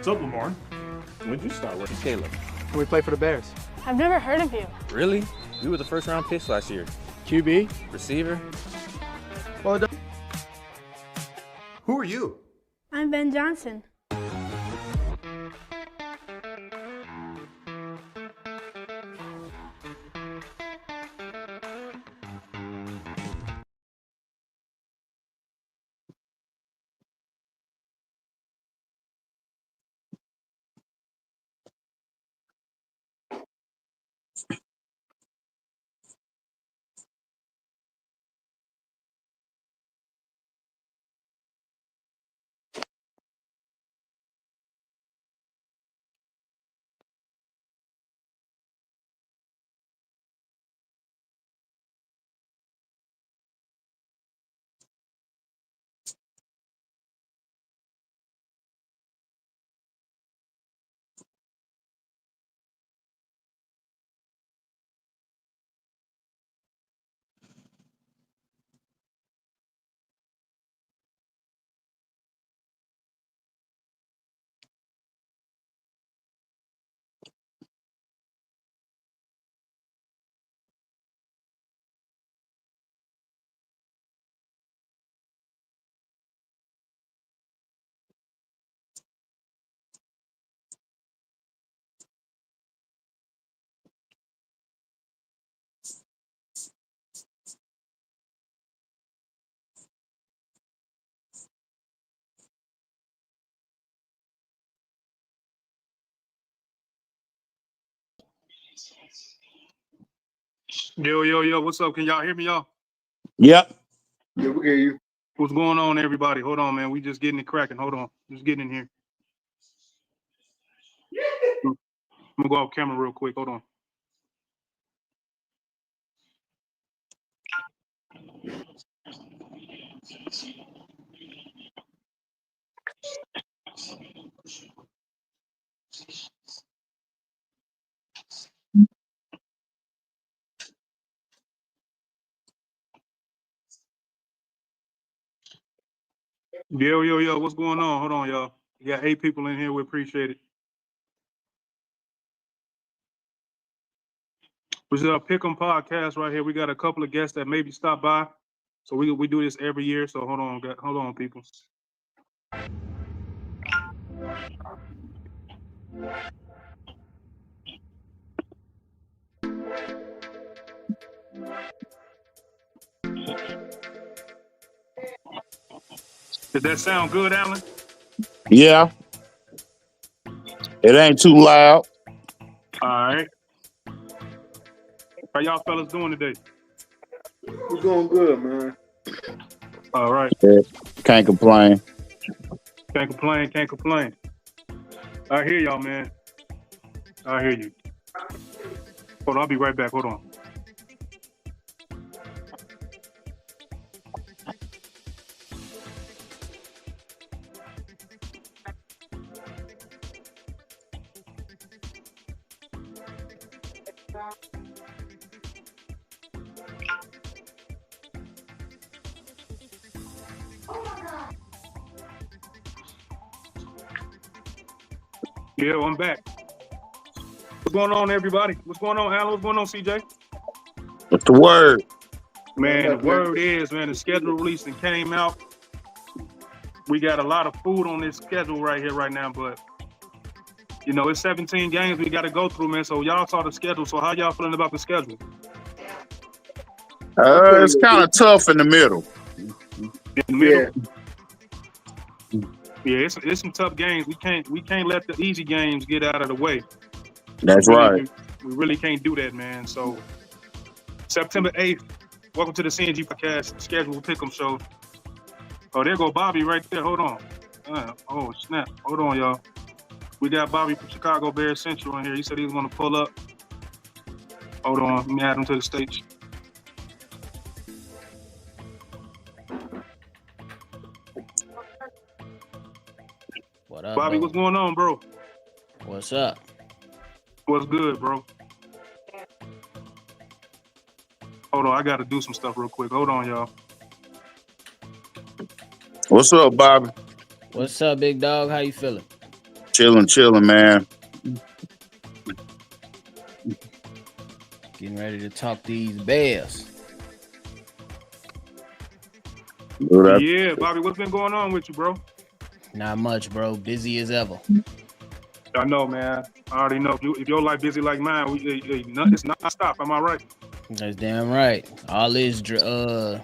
What's up, Lamar? When'd you start working, Caleb? When we play for the Bears. I've never heard of you. Really? We were the first round picks last year. QB? Receiver? Well, Who are you? I'm Ben Johnson. Yo, what's up? Can y'all hear me, y'all? Yep. Yeah, we hear you. What's going on, everybody? Hold on, man. We just getting it cracking. Hold on. Just getting in here. I'm gonna go off camera real quick. Hold on. Yo, what's going on? Hold on, y'all. We got 8 people in here. We appreciate it. This is our Pick'em podcast right here. We got a couple of guests that maybe stop by. So we do this every year. So hold on, people. Does that sound good, Alan? Yeah. It ain't too loud. All right. How y'all fellas doing today? We're doing good, man. All right. Can't complain. Can't complain. I hear y'all, man. I hear you. Hold on, I'll be right back. Hold on. Yeah, I'm back. What's going on, everybody? What's going on, Alan? What's going on, CJ? What's the word? Man, the word is, man, the schedule released and came out. We got a lot of food on this schedule right here, right now, but you know, it's 17 games we got to go through, man. So y'all saw the schedule. So how y'all feeling about the schedule? It's kind of tough in the middle. In the middle? Yeah, it's some tough games. We can't let the easy games get out of the way. That's right. We really can't do that, man. So September 8th, welcome to the CNG podcast schedule pick'em show. Oh, there go Bobby right there. Hold on. Oh snap! Hold on, y'all. We got Bobby from Chicago Bears Central in here. He said he was going to pull up. Hold on, let me add him to the stage. What up, Bobby, bro? what's going on, bro? What's up? What's good, bro? Hold on, I got to do some stuff real quick. Hold on, y'all. What's up, Bobby? What's up, big dog? How you feeling? Chilling, man. Getting ready to talk these Bears. Yeah, Bobby, what's been going on with you, bro? Not much, bro. Busy as ever. I know, man. I already know. If your life busy like mine, it's not stop. Am I right? That's damn right. All this NFL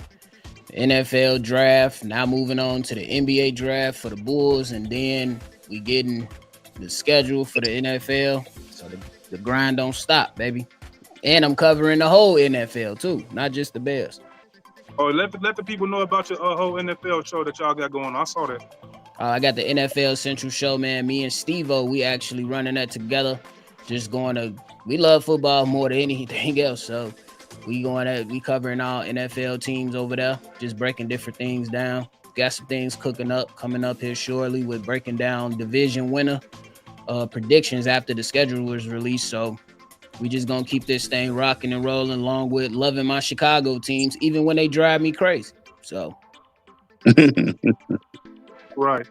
draft, now moving on to the NBA draft for the Bulls, and then we getting the schedule for the NFL. So the grind don't stop, baby. And I'm covering the whole NFL too, not just the Bears. Oh, let the people know about your whole NFL show that y'all got going on. I saw that. I got the NFL Central show, man. Me and Steve-O, we actually running that together. We love football more than anything else. So we covering all NFL teams over there, just breaking different things down. Got some things coming up here shortly with breaking down division winner predictions after the schedule was released. So we just gonna keep this thing rocking and rolling, along with loving my Chicago teams, even when they drive me crazy. So Right.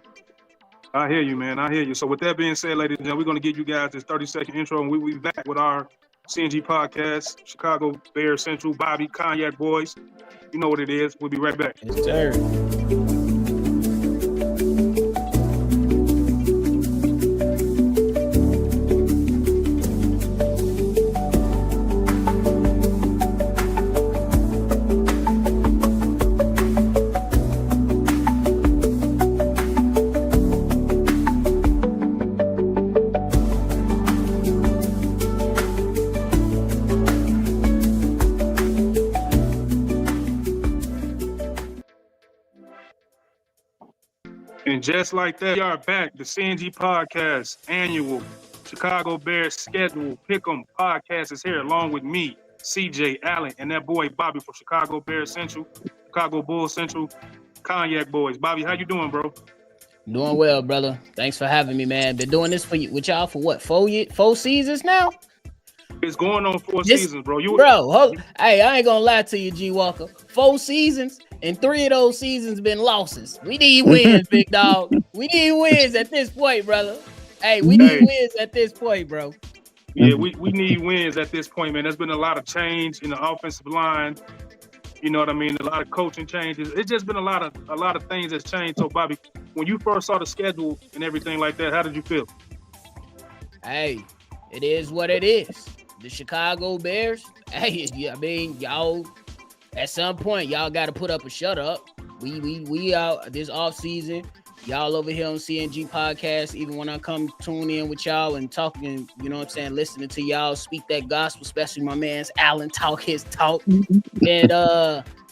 I hear you, man. I hear you. So with that being said, ladies and gentlemen, we're going to give you guys this 30-second intro, and we'll be back with our CNG podcast, Chicago Bears Central, Bobby, Cognac Boys. You know what it is. We'll be right back. yes, sir. And just like that, we are back. The CNG podcast, annual Chicago Bears schedule pick'em podcast is here, along with me, CJ Allen, and that boy Bobby from Chicago Bears Central, Chicago Bulls Central, Cognac Boys. Bobby, how you doing, bro? Doing well, brother. Thanks for having me, man. Been doing this with y'all for what, 4 seasons now? It's going on 4 This- seasons, bro. Hey, I ain't gonna lie to you, G Walker. 4 seasons, and 3 of those seasons been losses. We need wins, big dog. We need wins at this point, brother. Hey, we need wins at this point, bro. Yeah, we need wins at this point, man. There's been a lot of change in the offensive line. You know what I mean? A lot of coaching changes. It's just been a lot of things that's changed. So, Bobby, when you first saw the schedule and everything like that, how did you feel? Hey, it is what it is. The Chicago Bears. Hey, I mean, y'all. At some point, y'all got to put up a shut up. We out this off season. Y'all over here on CNG podcast. Even when I come tune in with y'all and talking, you know what I'm saying, listening to y'all speak that gospel, especially my man's Allen talk his talk. And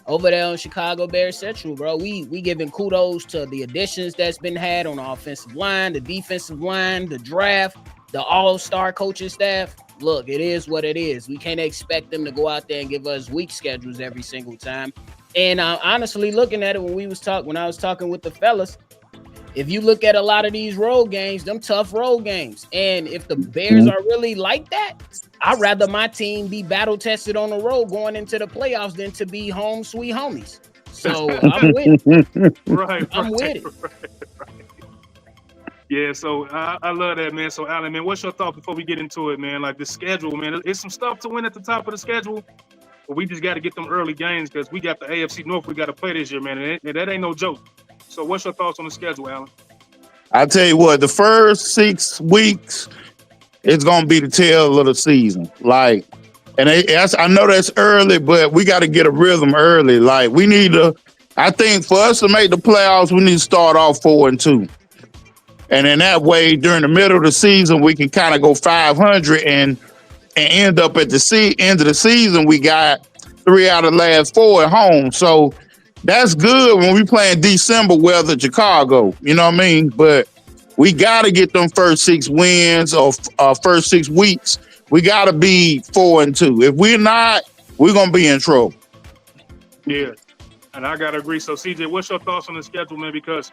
over there on Chicago Bears Central, bro, we giving kudos to the additions that's been had on the offensive line, the defensive line, the draft, the all-star coaching staff. Look, it is what it is. We can't expect them to go out there and give us weak schedules every single time. And honestly, looking at it when I was talking with the fellas, if you look at a lot of these road games, them tough road games, and if the Bears are really like that, I'd rather my team be battle tested on the road going into the playoffs than to be home sweet homies. So I'm with it. I'm with it. Yeah, so I love that, man. So, Allen, man, what's your thought before we get into it, man? Like the schedule, man. It's some stuff to win at the top of the schedule, but we just got to get them early games because we got the AFC North we got to play this year, man. And that ain't no joke. So, what's your thoughts on the schedule, Allen? I tell you what, the first 6 weeks it's gonna be the tail of the season. Like, and I know that's early, but we got to get a rhythm early. Like, we need to. I think for us to make the playoffs, we need to start off 4-2. And in that way, during the middle of the season, we can kind of go 500 and end up at the end of the season. We got 3 out of the last 4 at home. So that's good when we play in December weather, Chicago. You know what I mean? But we got to get them first 6 wins or first 6 weeks. We got to be 4-2. If we're not, we're going to be in trouble. Yeah, and I got to agree. So, CJ, what's your thoughts on the schedule, man? Because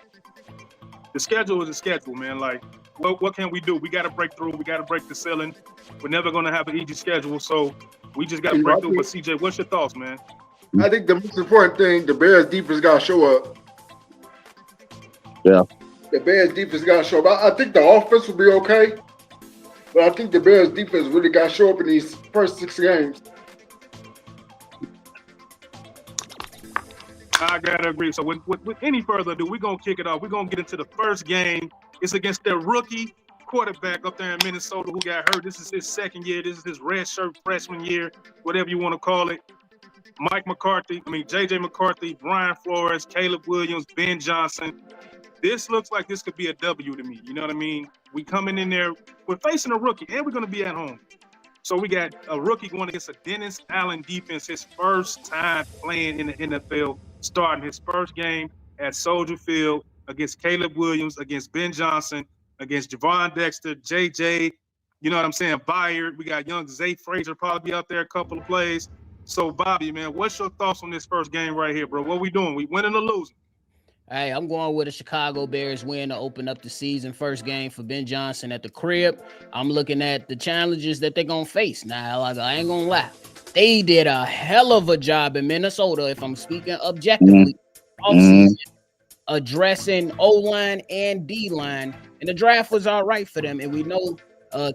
the schedule is a schedule, man. Like, what can we do? We got to break through. We got to break the ceiling. We're never going to have an easy schedule, so we just got to break through. But, CJ, what's your thoughts, man? I think the most important thing, the Bears defense got to show up. Yeah. the Bears defense got to show up. I think the offense will be okay, but I think the Bears defense really got to show up in these first 6 games. I gotta agree. So with any further ado, we're gonna kick it off. We're gonna get into the first game. It's against their rookie quarterback up there in Minnesota who got hurt. This is his second year. This is his red shirt freshman year, whatever you want to call it. JJ McCarthy, Brian Flores, Caleb Williams, Ben Johnson. This looks like this could be a W to me. You know what I mean? We coming in there, we're facing a rookie, and we're gonna be at home. So we got a rookie going against a Dennis Allen defense, his first time playing in the NFL, starting his first game at Soldier Field against Caleb Williams, against Ben Johnson, against Javon Dexter, JJ, you know what I'm saying, Byard. We got young Zay Frazier probably be out there a couple of plays. So, Bobby, man, what's your thoughts on this first game right here, bro? What we doing? We winning or losing? Hey, I'm going with a Chicago Bears win to open up the season. First game for Ben Johnson at the crib. I'm looking at the challenges that they're going to face. Now, like, I ain't going to lie. They did a hell of a job in Minnesota, if I'm speaking objectively, offseason, addressing O-line and D-line. And the draft was all right for them. And we know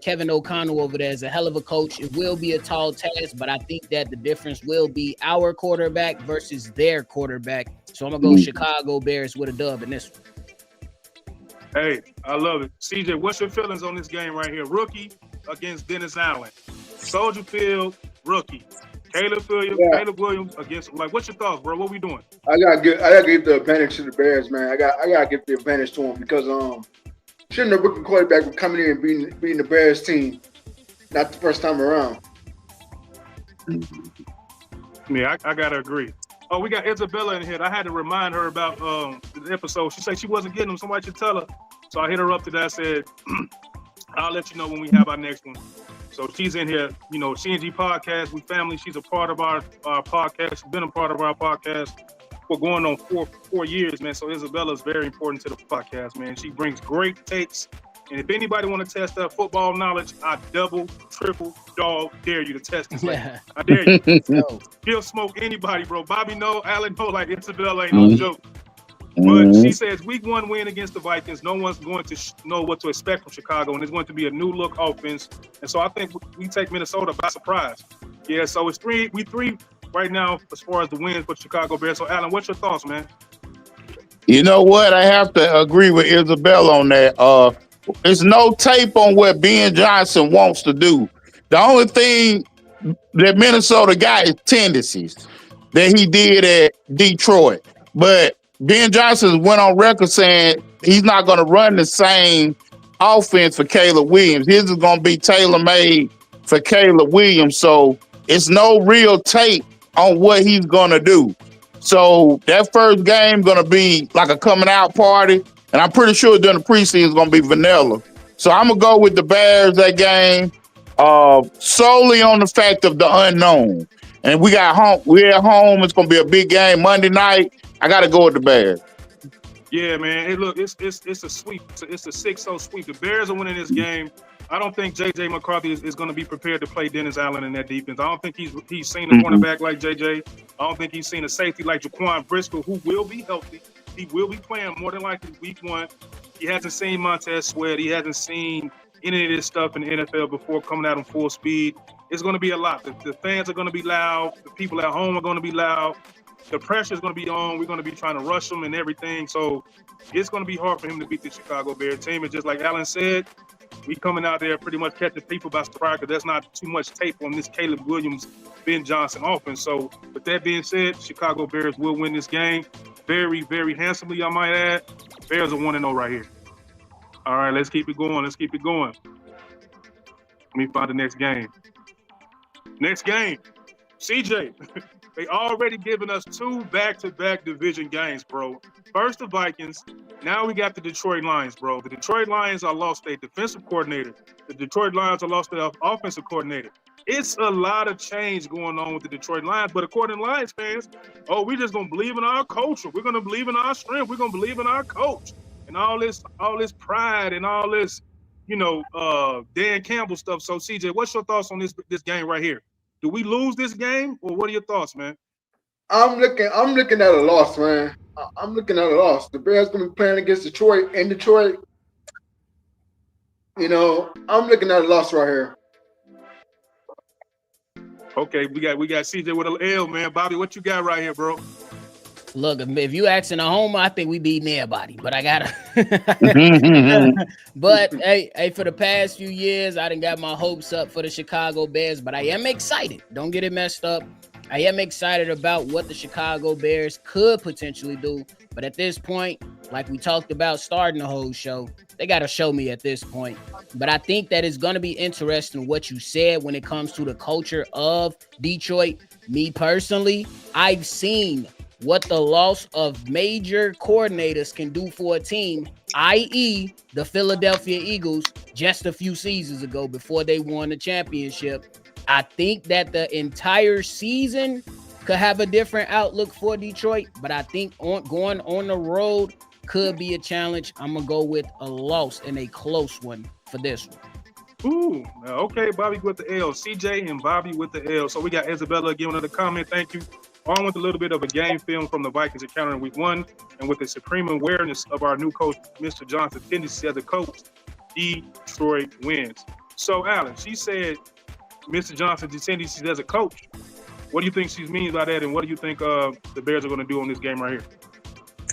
Kevin O'Connell over there is a hell of a coach. It will be a tall task, but I think that the difference will be our quarterback versus their quarterback. So I'm going to go Chicago Bears with a dub in this one. Hey, I love it. CJ, what's your feelings on this game right here? Rookie against Dennis Allen. Soldier Field, rookie. Caleb Williams against, like, what's your thoughts, bro? What we doing? I gotta give the advantage to the Bears, man. I gotta give the advantage to them because shouldn't the rookie quarterback be coming in and beating the Bears team, not the first time around. Yeah, I gotta agree. Oh, we got Isabella in here. I had to remind her about the episode. She said she wasn't getting them. Somebody should tell her. So I hit her up today. I said, I'll let you know when we have our next one. So she's in here, you know, CNG Podcast. We family. She's a part of our podcast. She's been a part of our podcast for going on four years, man. So Isabella is very important to the podcast, man. She brings great takes. And if anybody want to test that football knowledge, I double, triple, dog dare you to test this. I dare you. He'll smoke anybody, bro. Bobby no, Allen no, like Isabella ain't no joke. But she says week 1 win against the Vikings. No one's going to know what to expect from Chicago, and it's going to be a new look offense. And so I think we take Minnesota by surprise. Yeah, so it's we three right now as far as the wins for Chicago Bears. So Allen, what's your thoughts, man? You know what? I have to agree with Isabella on that. There's no tape on what Ben Johnson wants to do. The only thing that Minnesota got is tendencies that he did at Detroit. But Ben Johnson went on record saying he's not going to run the same offense for Caleb Williams. His is going to be tailor-made for Caleb Williams. So it's no real tape on what he's going to do. So that first game going to be like a coming out party. And I'm pretty sure during the preseason it's going to be vanilla. So I'm going to go with the Bears that game solely on the fact of the unknown. And we're at home. It's going to be a big game Monday night. I got to go with the Bears. Yeah, man. Hey, look, it's a sweep. It's a 6-0 sweep. The Bears are winning this game. I don't think J.J. McCarthy is going to be prepared to play Dennis Allen in that defense. I don't think he's seen a cornerback like J.J. I don't think he's seen a safety like Jaquan Briscoe, who will be healthy. He will be playing more than likely week 1. He hasn't seen Montez Sweat. He hasn't seen any of this stuff in the NFL before coming out on full speed. It's going to be a lot. The fans are going to be loud. The people at home are going to be loud. The pressure is going to be on. We're going to be trying to rush them and everything. So it's going to be hard for him to beat the Chicago Bears team. And just like Allen said, we coming out there pretty much catching people by surprise because there's not too much tape on this Caleb Williams, Ben Johnson offense. So with that being said, Chicago Bears will win this game very, very handsomely, I might add. Bears are 1-0 right here. All right, let's keep it going. Let me find the next game. Next game, CJ. They already given us 2 back-to-back division games, bro. First the Vikings. Now we got the Detroit Lions, bro. The Detroit Lions are lost their defensive coordinator. The Detroit Lions are lost their offensive coordinator. It's a lot of change going on with the Detroit Lions, but according to Lions fans, we're just going to believe in our culture. We're going to believe in our strength. We're going to believe in our coach. And all this pride and all this, Dan Campbell stuff. So, CJ, what's your thoughts on this game right here? Do we lose this game, or what are your thoughts, man? I'm looking at a loss, man. I'm looking at a loss. The Bears gonna be playing against Detroit in Detroit. You know, I'm looking at a loss right here. Okay, we got CJ with an L, man. Bobby, what you got right here, bro? Look, if you asking a homer, I think we beating everybody. But I gotta. But hey, for the past few years, I done got my hopes up for the Chicago Bears. But I am excited. Don't get it messed up. I am excited about what the Chicago Bears could potentially do. But at this point, like we talked about starting the whole show, they got to show me at this point. But I think that it's going to be interesting what you said when it comes to the culture of Detroit. Me personally, I've seen what the loss of major coordinators can do for a team, i.e. the Philadelphia Eagles just a few seasons ago before they won the championship. I think that the entire season could have a different outlook for Detroit, but I think going on the road could be a challenge. I'm going to go with a loss and a close one for this one. Ooh, okay, Bobby with the L. CJ and Bobby with the L. So we got Isabella giving another comment. Thank you. On with a little bit of a game film from the Vikings encounter in week 1, and with the supreme awareness of our new coach, Mr. Johnson, tendency as a coach, Detroit wins. So, Alan, she said Mr. Johnson's tendencies as a coach. What do you think she means by that, and what do you think the Bears are going to do on this game right here?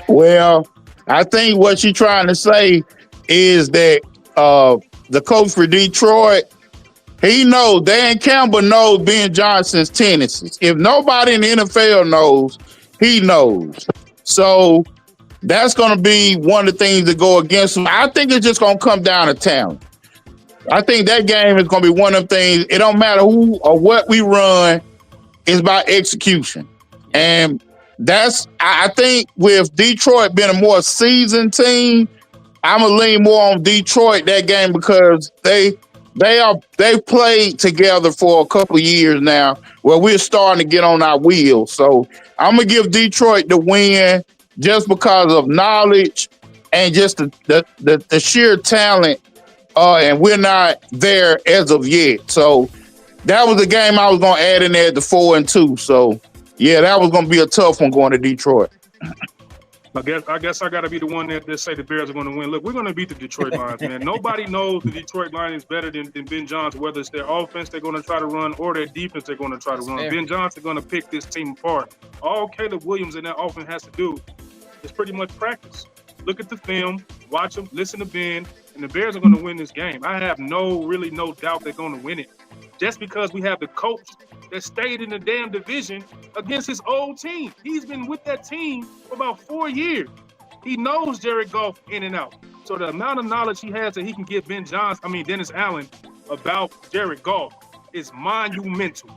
Well, I think what she's trying to say is that the coach for Detroit, he knows, Dan Campbell knows Ben Johnson's tendencies. If nobody in the NFL knows, he knows. So that's going to be one of the things that go against him. I think it's just going to come down to talent. I think that game is going to be one of the things. It don't matter who or what we run. It's about execution. And I think with Detroit being a more seasoned team, I'm going to lean more on Detroit that game because they've played together for a couple of years now where we're starting to get on our wheels. So I'm going to give Detroit the win just because of knowledge and just the sheer talent. And we're not there as of yet. So that was the game I was going to add in there at the 4-2. So, yeah, that was going to be a tough one going to Detroit. I guess I got to be the one that say the Bears are going to win. Look, we're going to beat the Detroit Lions, man. Nobody knows the Detroit Lions better than Ben Johnson, whether it's their offense they're going to try to run or their defense they're going to try to run. Fair. Ben Johnson going to pick this team apart. All Caleb Williams and that offense has to do is pretty much practice. Look at the film, watch them, listen to Ben, and the Bears are going to win this game. I have no doubt they're going to win it. Just because we have the coach that stayed in the damn division against his old team. He's been with that team for about 4 years. He knows Jared Goff in and out. So the amount of knowledge he has that he can give Dennis Allen about Jared Goff is monumental.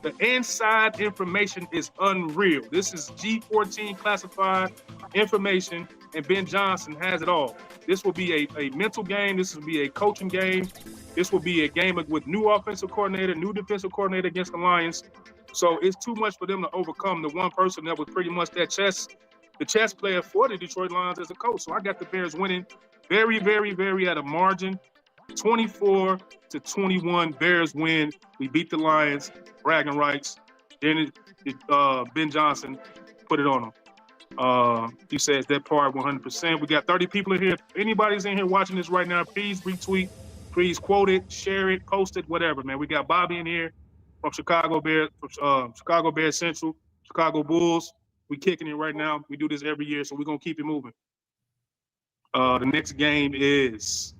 The inside information is unreal. This is G14 classified information, and Ben Johnson has it all. This will be a mental game. This will be a coaching game. This will be a game with new offensive coordinator, new defensive coordinator against the Lions. So it's too much for them to overcome the one person that was pretty much the chess player for the Detroit Lions as a coach. So I got the Bears winning very, very, very at a margin. 24-21, Bears win. We beat the Lions, bragging rights. Then Ben Johnson put it on them. He says that part 100%. We got 30 people in here. If anybody's in here watching this right now, please retweet, please quote it, share it, post it, whatever, man. We got Bobby in here from Chicago Bears, Chicago Bears Central, Chicago Bulls. We kicking it right now. We do this every year, so we're going to keep it moving. The next game is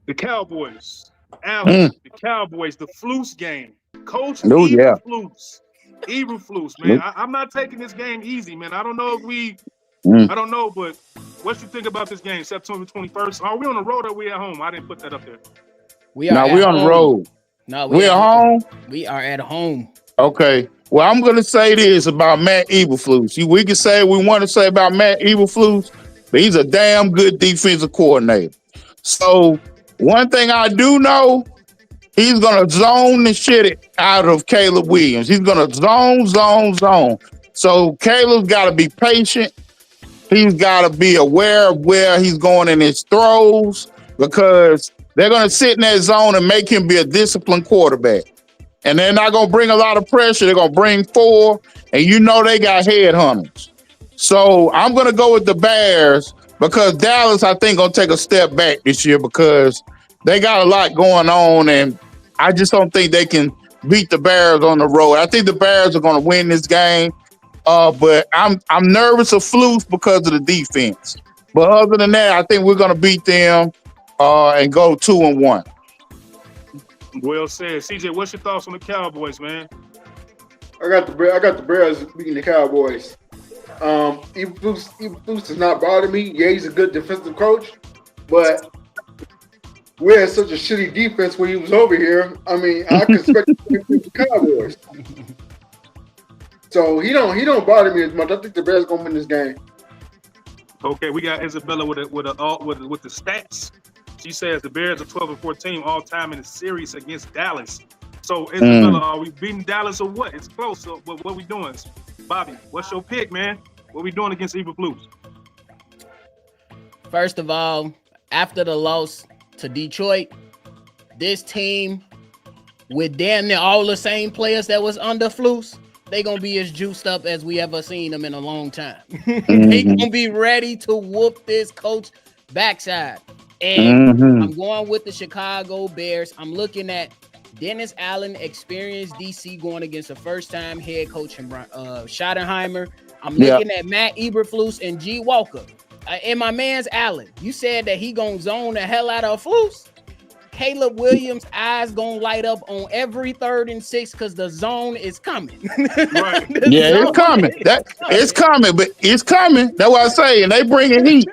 the Cowboys. Alex, the Cowboys, the Flus game. Coach Eberflus. Eberflus, man. I'm not taking this game easy, man. I don't know if I don't know, but what you think about this game, September 21st? Are we on the road or are we at home? I didn't put that up there. We're on the road. No, we're at home? We are at home. Okay. Well, I'm going to say this about Matt Eberflus. We can say what we want to say about Matt Eberflus, but he's a damn good defensive coordinator. So one thing I do know, he's going to zone the shit out of Caleb Williams. He's going to zone. So Caleb's got to be patient. He's got to be aware of where he's going in his throws because they're going to sit in that zone and make him be a disciplined quarterback. And they're not going to bring a lot of pressure. They're going to bring 4, and you know they got headhunters. So I'm gonna go with the Bears because Dallas, I think, gonna take a step back this year because they got a lot going on, and I just don't think they can beat the Bears on the road. I think the Bears are gonna win this game, but I'm nervous of Flus because of the defense. But other than that, I think we're gonna beat them and go 2-1. Well said. CJ, what's your thoughts on the Cowboys, man? I got the Bears beating the Cowboys. Even Flus does not bother me. Yeah, he's a good defensive coach, but we had such a shitty defense when he was over here. I mean, I could expect him to beat the Cowboys. So he don't bother me as much. I think the Bears gonna win this game. Okay, we got Isabella with the stats. She says the Bears are 12-14 all time in the series against Dallas. So Isabella, are we beating Dallas or what? It's close. So what we doing? Bobby, what's your pick, man? What we doing against Evil Flus? First of all, after the loss to Detroit, this team with damn near all the same players that was under Flus, they gonna be as juiced up as we ever seen them in a long time. They gonna be ready to whoop this coach backside. And I'm going with the Chicago Bears. I'm looking at Dennis Allen, experienced DC, going against a first-time head coach Schottenheimer. I'm looking at Matt Eberflus and G. Walker. And my man's Allen. You said that he gonna zone the hell out of Flus. Caleb Williams' eyes gonna light up on every 3rd and 6 because the zone is coming. Right. It's coming. It's coming, but it's coming. That's what I say. And they bringing heat.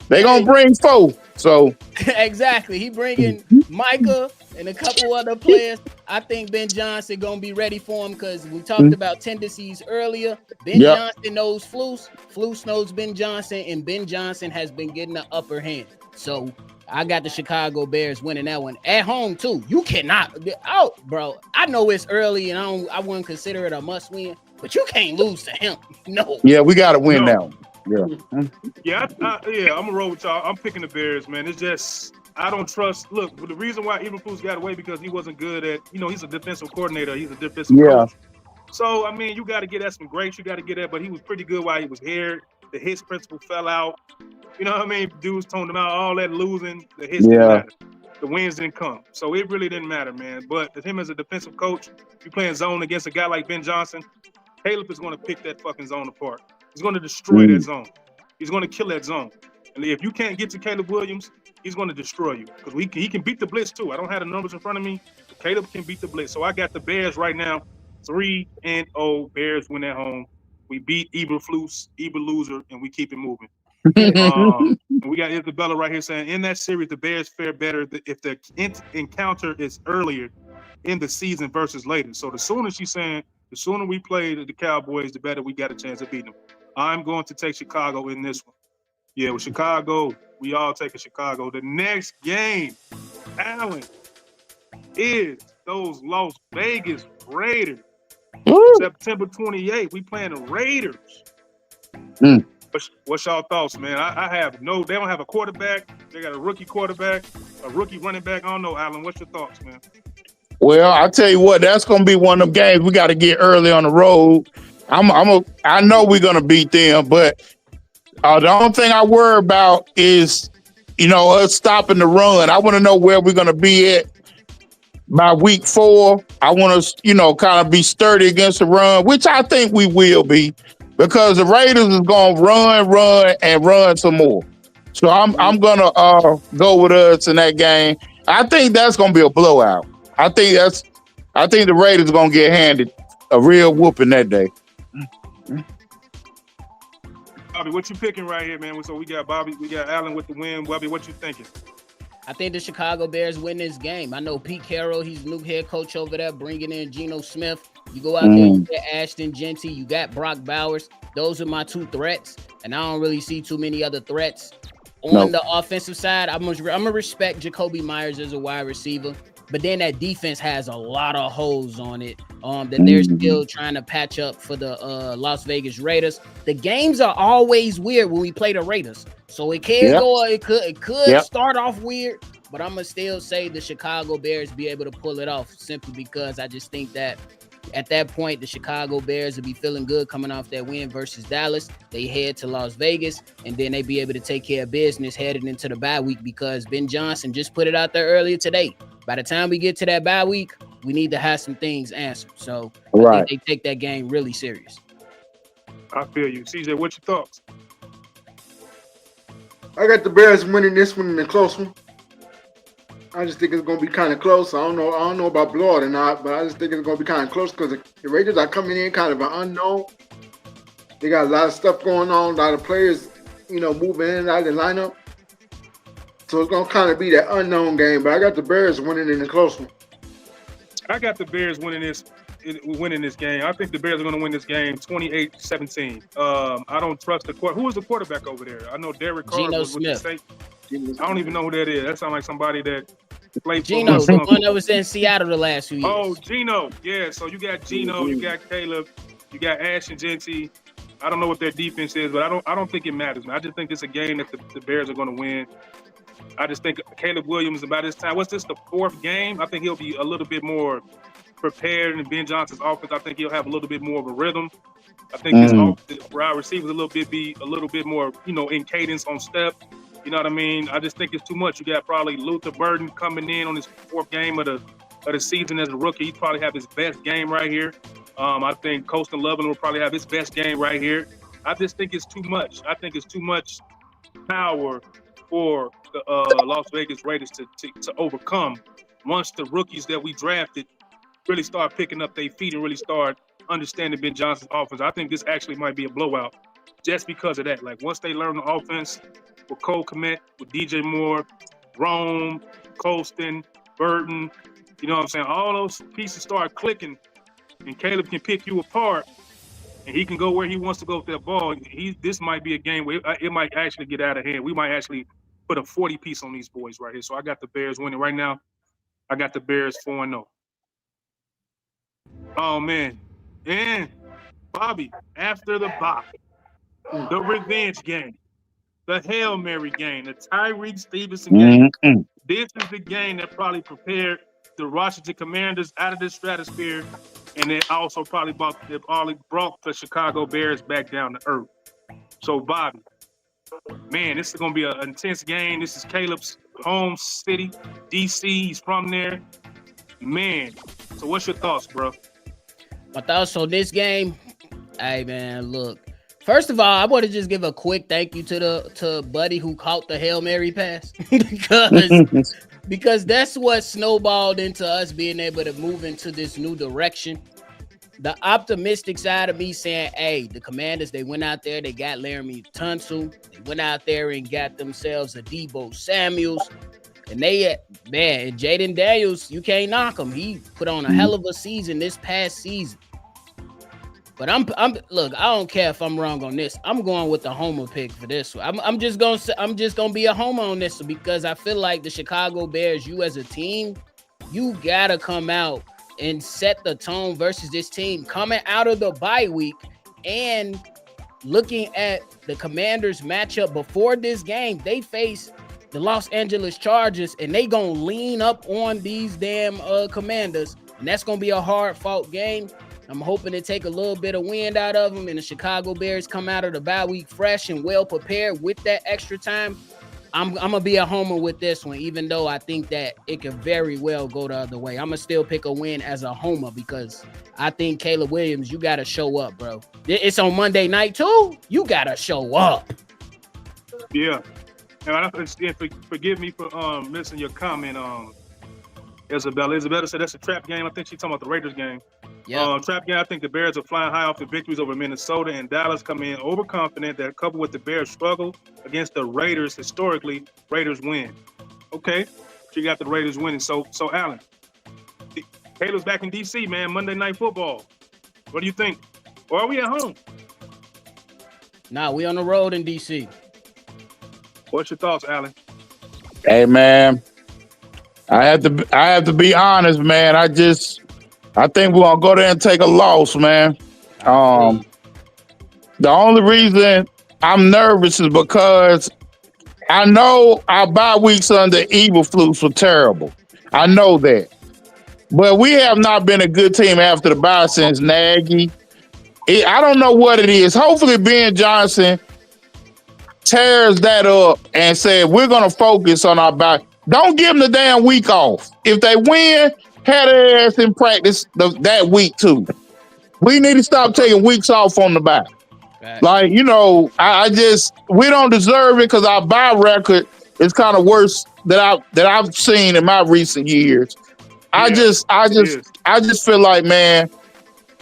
They gonna bring 4. So exactly. He bringing Micah and a couple other players. I think Ben Johnson gonna be ready for him because we talked about tendencies earlier. Ben Johnson knows Flus. Flus knows Ben Johnson, and Ben Johnson has been getting the upper hand. So I got the Chicago Bears winning that one at home too. You cannot. Oh, bro. I know it's early, and I wouldn't consider it a must win, but you can't lose to him. No. yeah, we got to win that one. Yeah, I'm gonna roll with y'all. I'm picking the Bears, man. It's just I don't trust. Look, the reason why Eberflus got away because he wasn't good at. He's a defensive coordinator. He's a defensive coach. So I mean, you got to get at some greats. You got to get at, but he was pretty good while he was here. The hits principle fell out. You know what I mean? Dudes toned him out. All that losing, the hits didn't matter. The wins didn't come. So it really didn't matter, man. But him as a defensive coach, you playing zone against a guy like Ben Johnson, Caleb is going to pick that fucking zone apart. He's going to destroy that zone. He's going to kill that zone. And if you can't get to Caleb Williams, he's going to destroy you because he can beat the blitz too. I don't have the numbers in front of me. Caleb can beat the blitz. So I got the Bears right now, 3-0. Bears win at home. We beat Eberflus, loser, and we keep it moving. And we got Isabella right here saying in that series the Bears fare better if the encounter is earlier in the season versus later. So the sooner we play the Cowboys, the better we got a chance of beating them. I'm going to take Chicago in this one. Yeah, with Chicago, we all taking Chicago. The next game, Allen, is those Las Vegas Raiders. September 28th, we playing the Raiders. What's y'all thoughts, man? They don't have a quarterback. They got a rookie quarterback, a rookie running back. I don't know, Allen. What's your thoughts, man? Well, I tell you what, that's gonna be one of them games we got to get early on the road. I know we're gonna beat them, but the only thing I worry about is, us stopping the run. I want to know where we're gonna be at by week 4. I want to, kind of be sturdy against the run, which I think we will be, because the Raiders is gonna run some more. So I'm gonna go with us in that game. I think that's gonna be a blowout. I think the Raiders are gonna get handed a real whooping that day. Bobby, what you picking right here, man? So we got Allen with the win. Bobby, what you thinking? I think the Chicago Bears win this game. I know Pete Carroll, he's the new head coach over there, bringing in Geno Smith. You go out there, you get Ashton Genty, you got Brock Bowers. Those are my 2 threats, and I don't really see too many other threats. On the offensive side, I'm gonna respect Jacoby Myers as a wide receiver, but then that defense has a lot of holes on it that they're still trying to patch up for the Las Vegas Raiders. The games are always weird when we play the Raiders, so it could start off weird, but I'm gonna still say the Chicago Bears be able to pull it off simply because I just think that At that point, the Chicago Bears will be feeling good coming off that win versus Dallas. They head to Las Vegas, and then they be able to take care of business headed into the bye week because Ben Johnson just put it out there earlier today. By the time we get to that bye week, we need to have some things answered. So I think they take that game really serious. I feel you. CJ, what's your thoughts? I got the Bears winning this one in a close one. I just think it's going to be kind of close. I don't know about blowout or not, but I just think it's going to be kind of close because the Raiders are coming in kind of an unknown. They got a lot of stuff going on, a lot of players, moving in and out of the lineup. So it's going to kind of be that unknown game, but I got the Bears winning in a close one. I got the Bears winning this game. I think the Bears are going to win this game 28-17. I don't trust the quarterback. Who is the quarterback over there? I know Derek Carr was with the State. I don't even know who that is. That sounds like somebody that played for Geno, the one that was in Seattle the last few years. Oh, Geno. Yeah, so you got Geno, you got Caleb, you got Ash and Genty. I don't know what their defense is, but I don't think it matters, man. I just think it's a game that the Bears are going to win. I just think Caleb Williams, about this time, what's this, the fourth game? I think he'll be a little bit more prepared in Ben Johnson's offense. I think he'll have a little bit more of a rhythm. I think his wide receivers be a little bit more, in cadence on step. You know what I mean? I just think it's too much. You got probably Luther Burden coming in on his fourth game of the season as a rookie. He'd probably have his best game right here. I think Colston Loveland will probably have his best game right here. I just think it's too much. I think it's too much power for the Las Vegas Raiders to overcome once the rookies that we drafted really start picking up their feet and really start understanding Ben Johnson's offense. I think this actually might be a blowout just because of that. Like, once they learn the offense with Cole Kmet, with DJ Moore, Rome, Colston, Burton, you know what I'm saying? All those pieces start clicking, and Caleb can pick you apart, and he can go where he wants to go with that ball. This might be a game where it might actually get out of hand. We might actually put a 40-piece on these boys right here. So I got the Bears winning right now. I got the Bears 4-0. Oh, man. And, Bobby, after the bye, the revenge game, the Hail Mary game, the Tyreek Stevenson game. This is the game that probably prepared the Washington Commanders out of the stratosphere, and it also probably brought the Chicago Bears back down to earth. So, Bobby, man, this is going to be an intense game. This is Caleb's home city, D.C. He's from there. Man, so what's your thoughts, bro? My thoughts on this game? Hey, man, look. First of all, I want to just give a quick thank you to Buddy who caught the Hail Mary pass because that's what snowballed into us being able to move into this new direction. The optimistic side of me saying, hey, the Commanders, they went out there, they got Laramie Tunsil, they went out there and got themselves a Deebo Samuels, and and Jaden Daniels, you can't knock him. He put on a hell of a season this past season. But look, I don't care if I'm wrong on this. I'm going with the homer pick for this one. I'm just gonna be a homer on this one because I feel like the Chicago Bears, you as a team, you gotta come out and set the tone versus this team coming out of the bye week and looking at the Commanders matchup before this game. They face the Los Angeles Chargers and they gonna lean up on these damn Commanders, and that's gonna be a hard fought game. I'm hoping to take a little bit of wind out of them, and the Chicago Bears come out of the bye week fresh and well prepared with that extra time. I'm gonna be a homer with this one, even though I think that it could very well go the other way. I'm gonna still pick a win as a homer because I think Caleb Williams, you gotta show up, bro. It's on Monday night too. You gotta show up. Yeah, and forgive me for missing your comment. Isabella said that's a trap game. I think she's talking about the Raiders game. Yeah. Trap game. I think the Bears are flying high off the victories over Minnesota and Dallas, come in overconfident. That coupled with the Bears' struggle against the Raiders historically, Raiders win. Okay, she got the Raiders winning. So Alan, Caleb's back in DC, man. Monday Night Football. What do you think? Or are we at home? Nah, we on the road in DC. What's your thoughts, Alan? Hey, man, I have to be honest, man. I think we're gonna go there and take a loss, man. The only reason I'm nervous is because I know our bye weeks under Eberflus were terrible. I know that. but we have not been a good team after the bye since Nagy. I don't know what it is. Hopefully, Ben Johnson tears that up and said, we're going to focus on our bye. Don't give them the damn week off. If they win, have their ass in practice that week too. We need to stop taking weeks off on the bye. Like, you know, we don't deserve it because our bye record is kind of worse that I've seen in my recent years. I just feel like, man,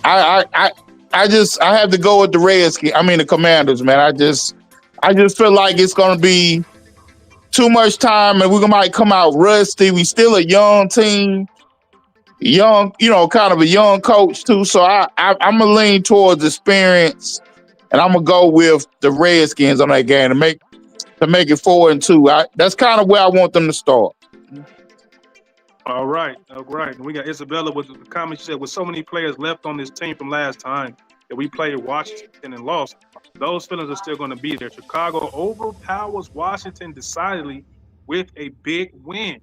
I have to go with the Commanders, man. I just feel like it's gonna be too much time and we might come out rusty. We still a young team, kind of a young coach too. So I'm gonna lean towards experience, and I'm gonna go with the Redskins on that game to make it 4-2. That's kind of where I want them to start. All right. And we got Isabella with the comment. She said, with so many players left on this team from last time that we played Washington and lost, those feelings are still going to be there. Chicago overpowers Washington decidedly with a big win.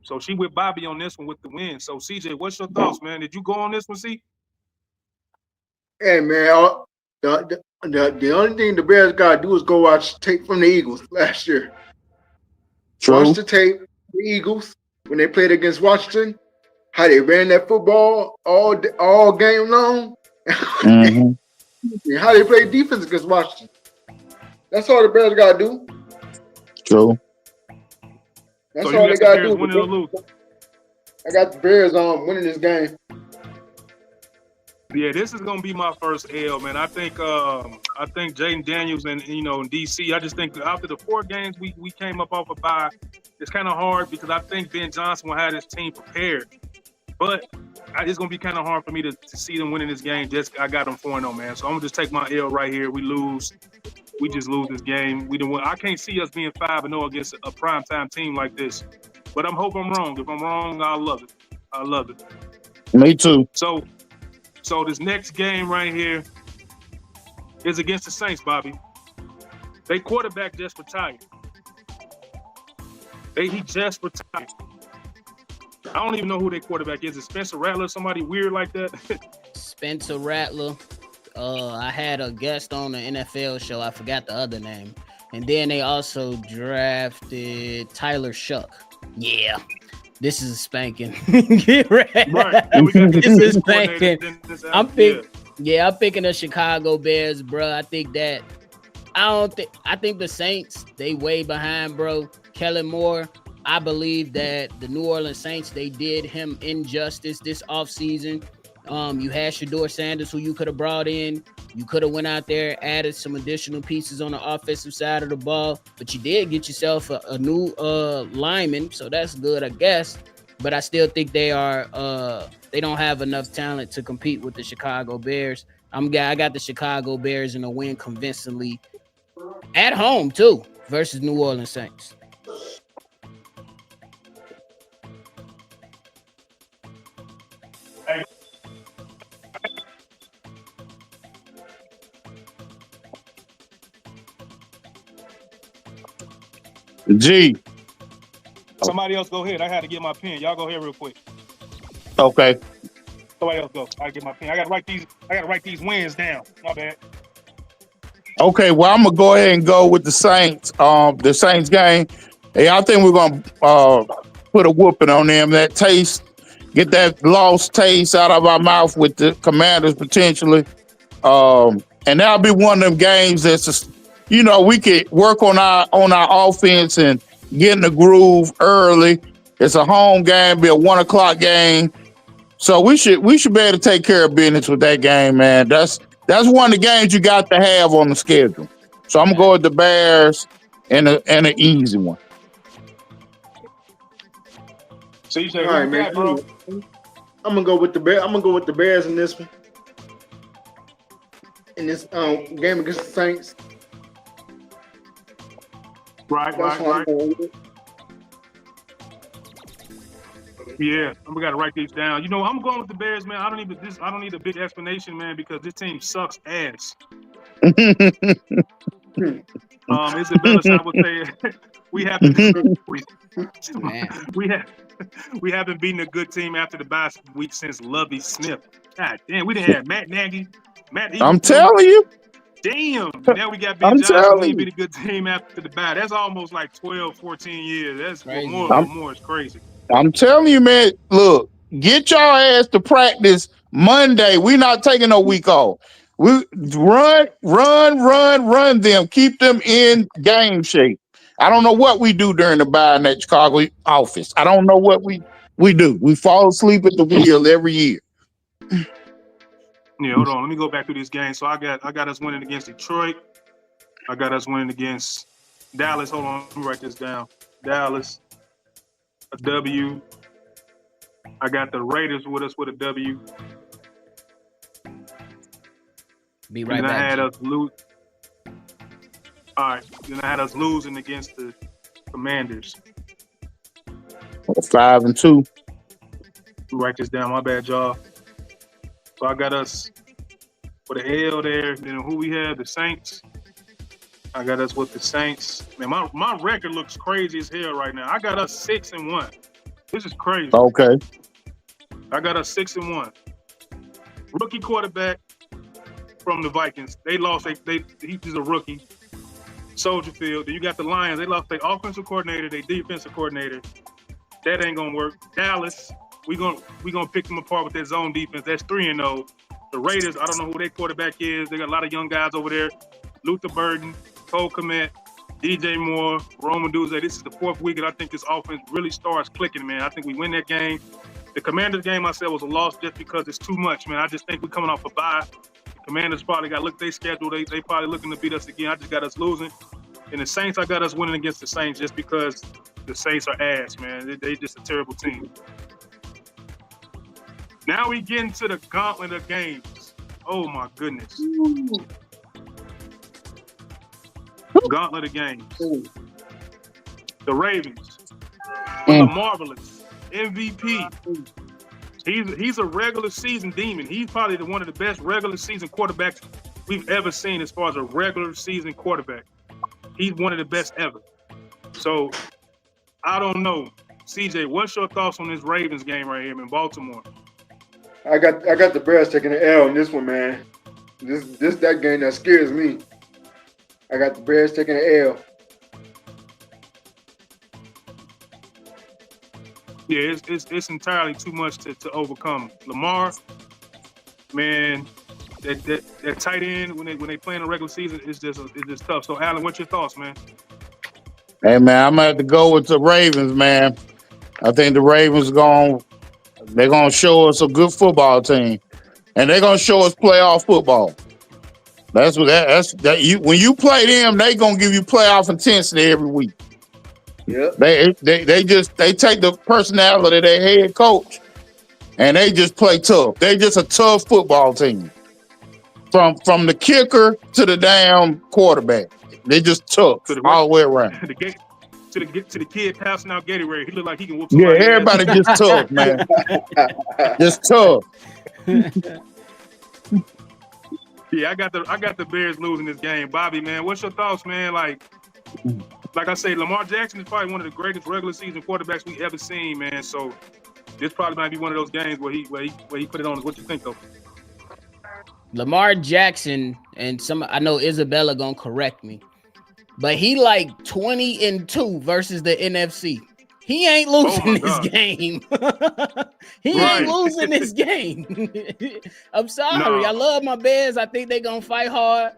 So she with Bobby on this one with the win. So CJ, what's your thoughts, man? Did you go on this one, C? Hey, man, the only thing the Bears got to do is go watch tape from the Eagles last year. True. Watch the tape, the Eagles, when they played against Washington, how they ran that football all game long, Mm-hmm. and how they played defense against Washington. That's all the Bears got to do. True. That's So all they got to do. Win or lose? I got the Bears on winning this game. Yeah, this is gonna be my first L, man. I think Jaden Daniels and in DC. I just think after the 4 games we came up off a bye, it's kind of hard because I think Ben Johnson will have his team prepared. But it's gonna be kind of hard for me to see them winning this game. I got them 4-0, man. So I'm gonna just take my L right here. We lose. We just lose this game. We didn't win. I can't see us being 5-0 against a primetime team like this. But I'm hoping I'm wrong. If I'm wrong, I love it. I love it. Me too. So this next game right here is against the Saints, Bobby. They quarterback just retired. He just retired. I don't even know who their quarterback is. Is Spencer Rattler somebody weird like that? Spencer Rattler. I had a guest on the NFL show. I forgot the other name. And then they also drafted Tyler Shuck. Yeah. This is a spanking. Get ready. Right. This is spanking. I'm picking the Chicago Bears, bro. I think the Saints, they way behind, bro. Kellen Moore, I believe that the New Orleans Saints, they did him injustice this offseason. You had Shedeur Sanders, who you could have brought in. You could have went out there, added some additional pieces on the offensive side of the ball, but you did get yourself a new lineman, so that's good, I guess. But I still think they don't have enough talent to compete with the Chicago Bears. I got the Chicago Bears in a win convincingly at home too versus New Orleans Saints. G. Somebody else go ahead. I had to get my pen. Y'all go ahead real quick. Okay. Somebody else go. I get my pen. I gotta write these wins down. My bad. Okay, well, I'm gonna go ahead and go with the Saints. The Saints game. Hey, I think we're gonna put a whooping on them. That taste, get that lost taste out of our mouth with the Commanders potentially. And that'll be one of them games that's we could work on our offense and get in the groove early. It's a home game, be a 1:00 game. So we should be able to take care of business with that game, man. That's one of the games you got to have on the schedule. So I'm gonna go with the Bears and an easy one. So you say, all right, man. Bro? I'm gonna go with the Bears. I'm gonna go with the Bears in this one. In this game against the Saints. Right. Yeah, we got to write these down. I'm going with the Bears, man. I don't need a big explanation, man, because this team sucks ass. Isabella would say we have to Man. we haven't beaten a good team after the bye week since Lovie Smith. God damn, we didn't have Matt Nagy, Matt Eagle. I'm telling you. Damn. Now we got Ben I'm Johnson. telling We ain't you. been a good team after the bye. That's almost like 12, 14 years. That's Crazy. more. It's crazy. I'm telling you, man. Look, get your ass to practice Monday. We not taking no week off. We run them. Keep them in game shape. I don't know what we do during the bye in that Chicago office. I don't know what we do. We fall asleep at the wheel every year. Yeah, hold on. Let me go back through this game. So I got us winning against Detroit. I got us winning against Dallas. Hold on, let me write this down. Dallas, a W. I got the Raiders with us with a W. Be right And I back. had us lose. All right. Then I had us losing against the Commanders. 5-2. Write this down. My bad, y'all. So I got us with an L there. Then who we have? The Saints. I got us with the Saints. Man, my record looks crazy as hell right now. I got us 6-1. This is crazy. Okay. I got us 6-1. Rookie quarterback from the Vikings. They lost. He's a rookie. Soldier Field. Then you got the Lions. They lost their offensive coordinator, their defensive coordinator. That ain't gonna work. Dallas. We gonna pick them apart with their zone defense. That's 3-0. The Raiders, I don't know who their quarterback is. They got a lot of young guys over there. Luther Burden, Cole Kmet, DJ Moore, Roman Duze. This is the fourth week, and I think this offense really starts clicking, man. I think we win that game. The Commanders game, I said, was a loss just because it's too much, man. I just think we're coming off a bye. The Commanders probably got to look at their schedule. They probably looking to beat us again. I just got us losing. And the Saints, I got us winning against the Saints just because the Saints are ass, man. They just a terrible team. Now we get into the gauntlet of games. Oh, my goodness. Gauntlet of games. The Ravens. The Marvelous. MVP. He's a regular season demon. He's probably one of the best regular season quarterbacks we've ever seen as far as a regular season quarterback. He's one of the best ever. So, I don't know. CJ, what's your thoughts on this Ravens game right here in Baltimore? I got the Bears taking the L in this one, man. This that game that scares me. I got the Bears taking the L. Yeah, it's entirely too much to overcome. Lamar, man, that tight end when they play in the regular season is just tough. So, Alan, what's your thoughts, man? Hey, man, I'm going to have to go with the Ravens, man. I think the Ravens they're going to show us a good football team. And they're going to show us playoff football. That's when you play them, they're going to give you playoff intensity every week. Yeah. They take the personality of their head coach and they just play tough. They're just a tough football team. From the kicker to the damn quarterback. They're just tough all the way around. To the kid passing out Gatorade, he look like he can whoop Yeah, somebody. everybody just tough, man. Just tough. Yeah, I got the Bears losing this game. Bobby, man, what's your thoughts, man? Like I say, Lamar Jackson is probably one of the greatest regular season quarterbacks we ever seen, man. So this probably might be one of those games where he put it on us. What you think, though? Lamar Jackson, and I know Isabella gonna correct me, but he like 20-2 versus the NFC. He ain't losing this game. He ain't losing this game. I'm sorry. No. I love my Bears. I think they're gonna fight hard.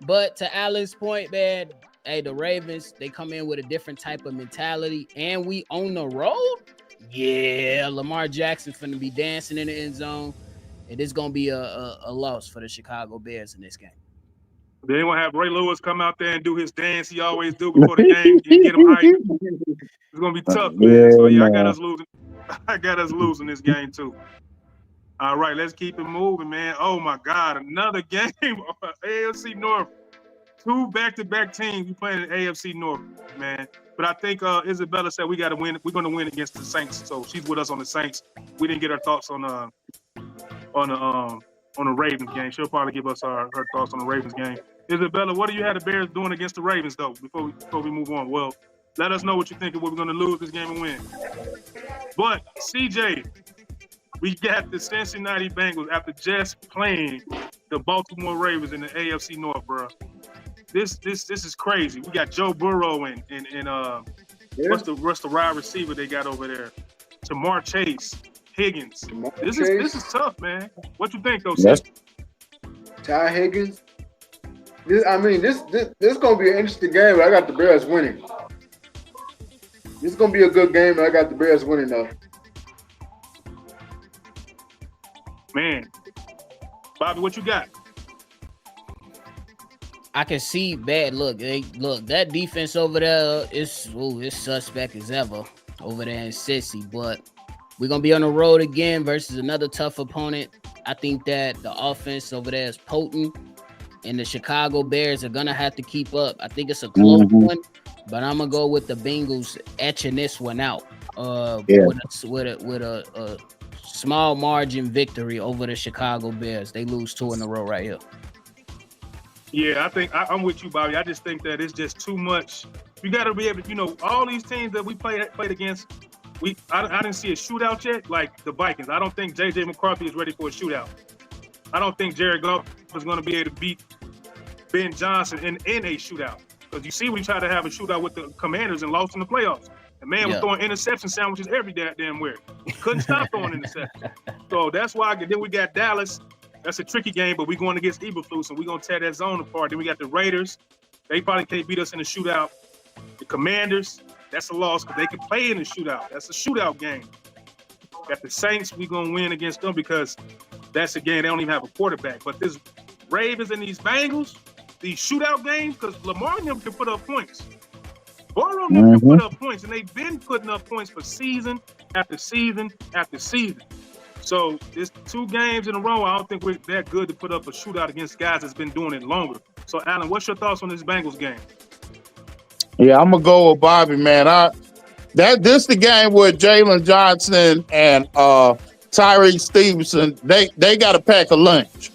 But to Alan's point, man, hey, the Ravens, they come in with a different type of mentality, and we on the road. Yeah, Lamar Jackson's finna be dancing in the end zone. And it's going to be a loss for the Chicago Bears in this game. They ain't gonna have Ray Lewis come out there and do his dance he always do before the game and get him hyped. It's gonna be tough, man. Yeah, So yeah, man. I got us losing this game too. All right, let's keep it moving, man. Oh my God, another game. AFC North. 2 back-to-back teams we playing in AFC North, man. But I think Isabella said we got to win. We're gonna win against the Saints, so she's with us on the Saints. We didn't get her thoughts on the Ravens game. She'll probably give us her thoughts on the Ravens game. Isabella, what do you have the Bears doing against the Ravens though? Before we move on, well, Let us know what you think of what we're going to lose this game and win. But, CJ, we got the Cincinnati Bengals after just playing the Baltimore Ravens in the AFC North, bro. This is crazy. We got Joe Burrow and what's the wide receiver they got over there? Jamar Chase, Higgins. This is tough, man. What you think, though, CJ? Ty Higgins. This gonna be an interesting game, but I got the Bears winning. This is gonna be a good game, but I got the Bears winning though. Man, Bobby, what you got? I can see bad. Look, that defense over there is suspect as ever over there in Cincy, but we're gonna be on the road again versus another tough opponent. I think that the offense over there is potent, and the Chicago Bears are gonna have to keep up. I think it's a close one, but I'm gonna go with the Bengals etching this one out with a small margin victory over the Chicago Bears. They lose 2 in a row right here. Yeah, I think I'm with you, Bobby. I just think that it's just too much. You got to be able to, all these teams that we played against. I didn't see a shootout yet, like the Vikings. I don't think J.J. McCarthy is ready for a shootout. I don't think Jared Goff is going to be able to beat Ben Johnson in a shootout. Because you see, we tried to have a shootout with the Commanders and lost in the playoffs. The man was throwing interception sandwiches every damn where. Couldn't stop throwing interceptions. So that's why. Then we got Dallas. That's a tricky game, but we're going against Eberflus, and we're going to tear that zone apart. Then we got the Raiders. They probably can't beat us in the shootout. The Commanders, that's a loss because they can play in the shootout. That's a shootout game. Got the Saints, we're going to win against them because that's a game they don't even have a quarterback. But this Ravens and these Bengals, these shootout games, because Lamar and them can put up points. Burrow and them can put up points, and they've been putting up points for season after season after season. So it's 2 games in a row. I don't think we're that good to put up a shootout against guys that's been doing it longer. So, Alan, what's your thoughts on this Bengals game? Yeah, I'm gonna go with Bobby, man. This the game where Jalen Johnson and Tyree Stevenson they got to pack a lunch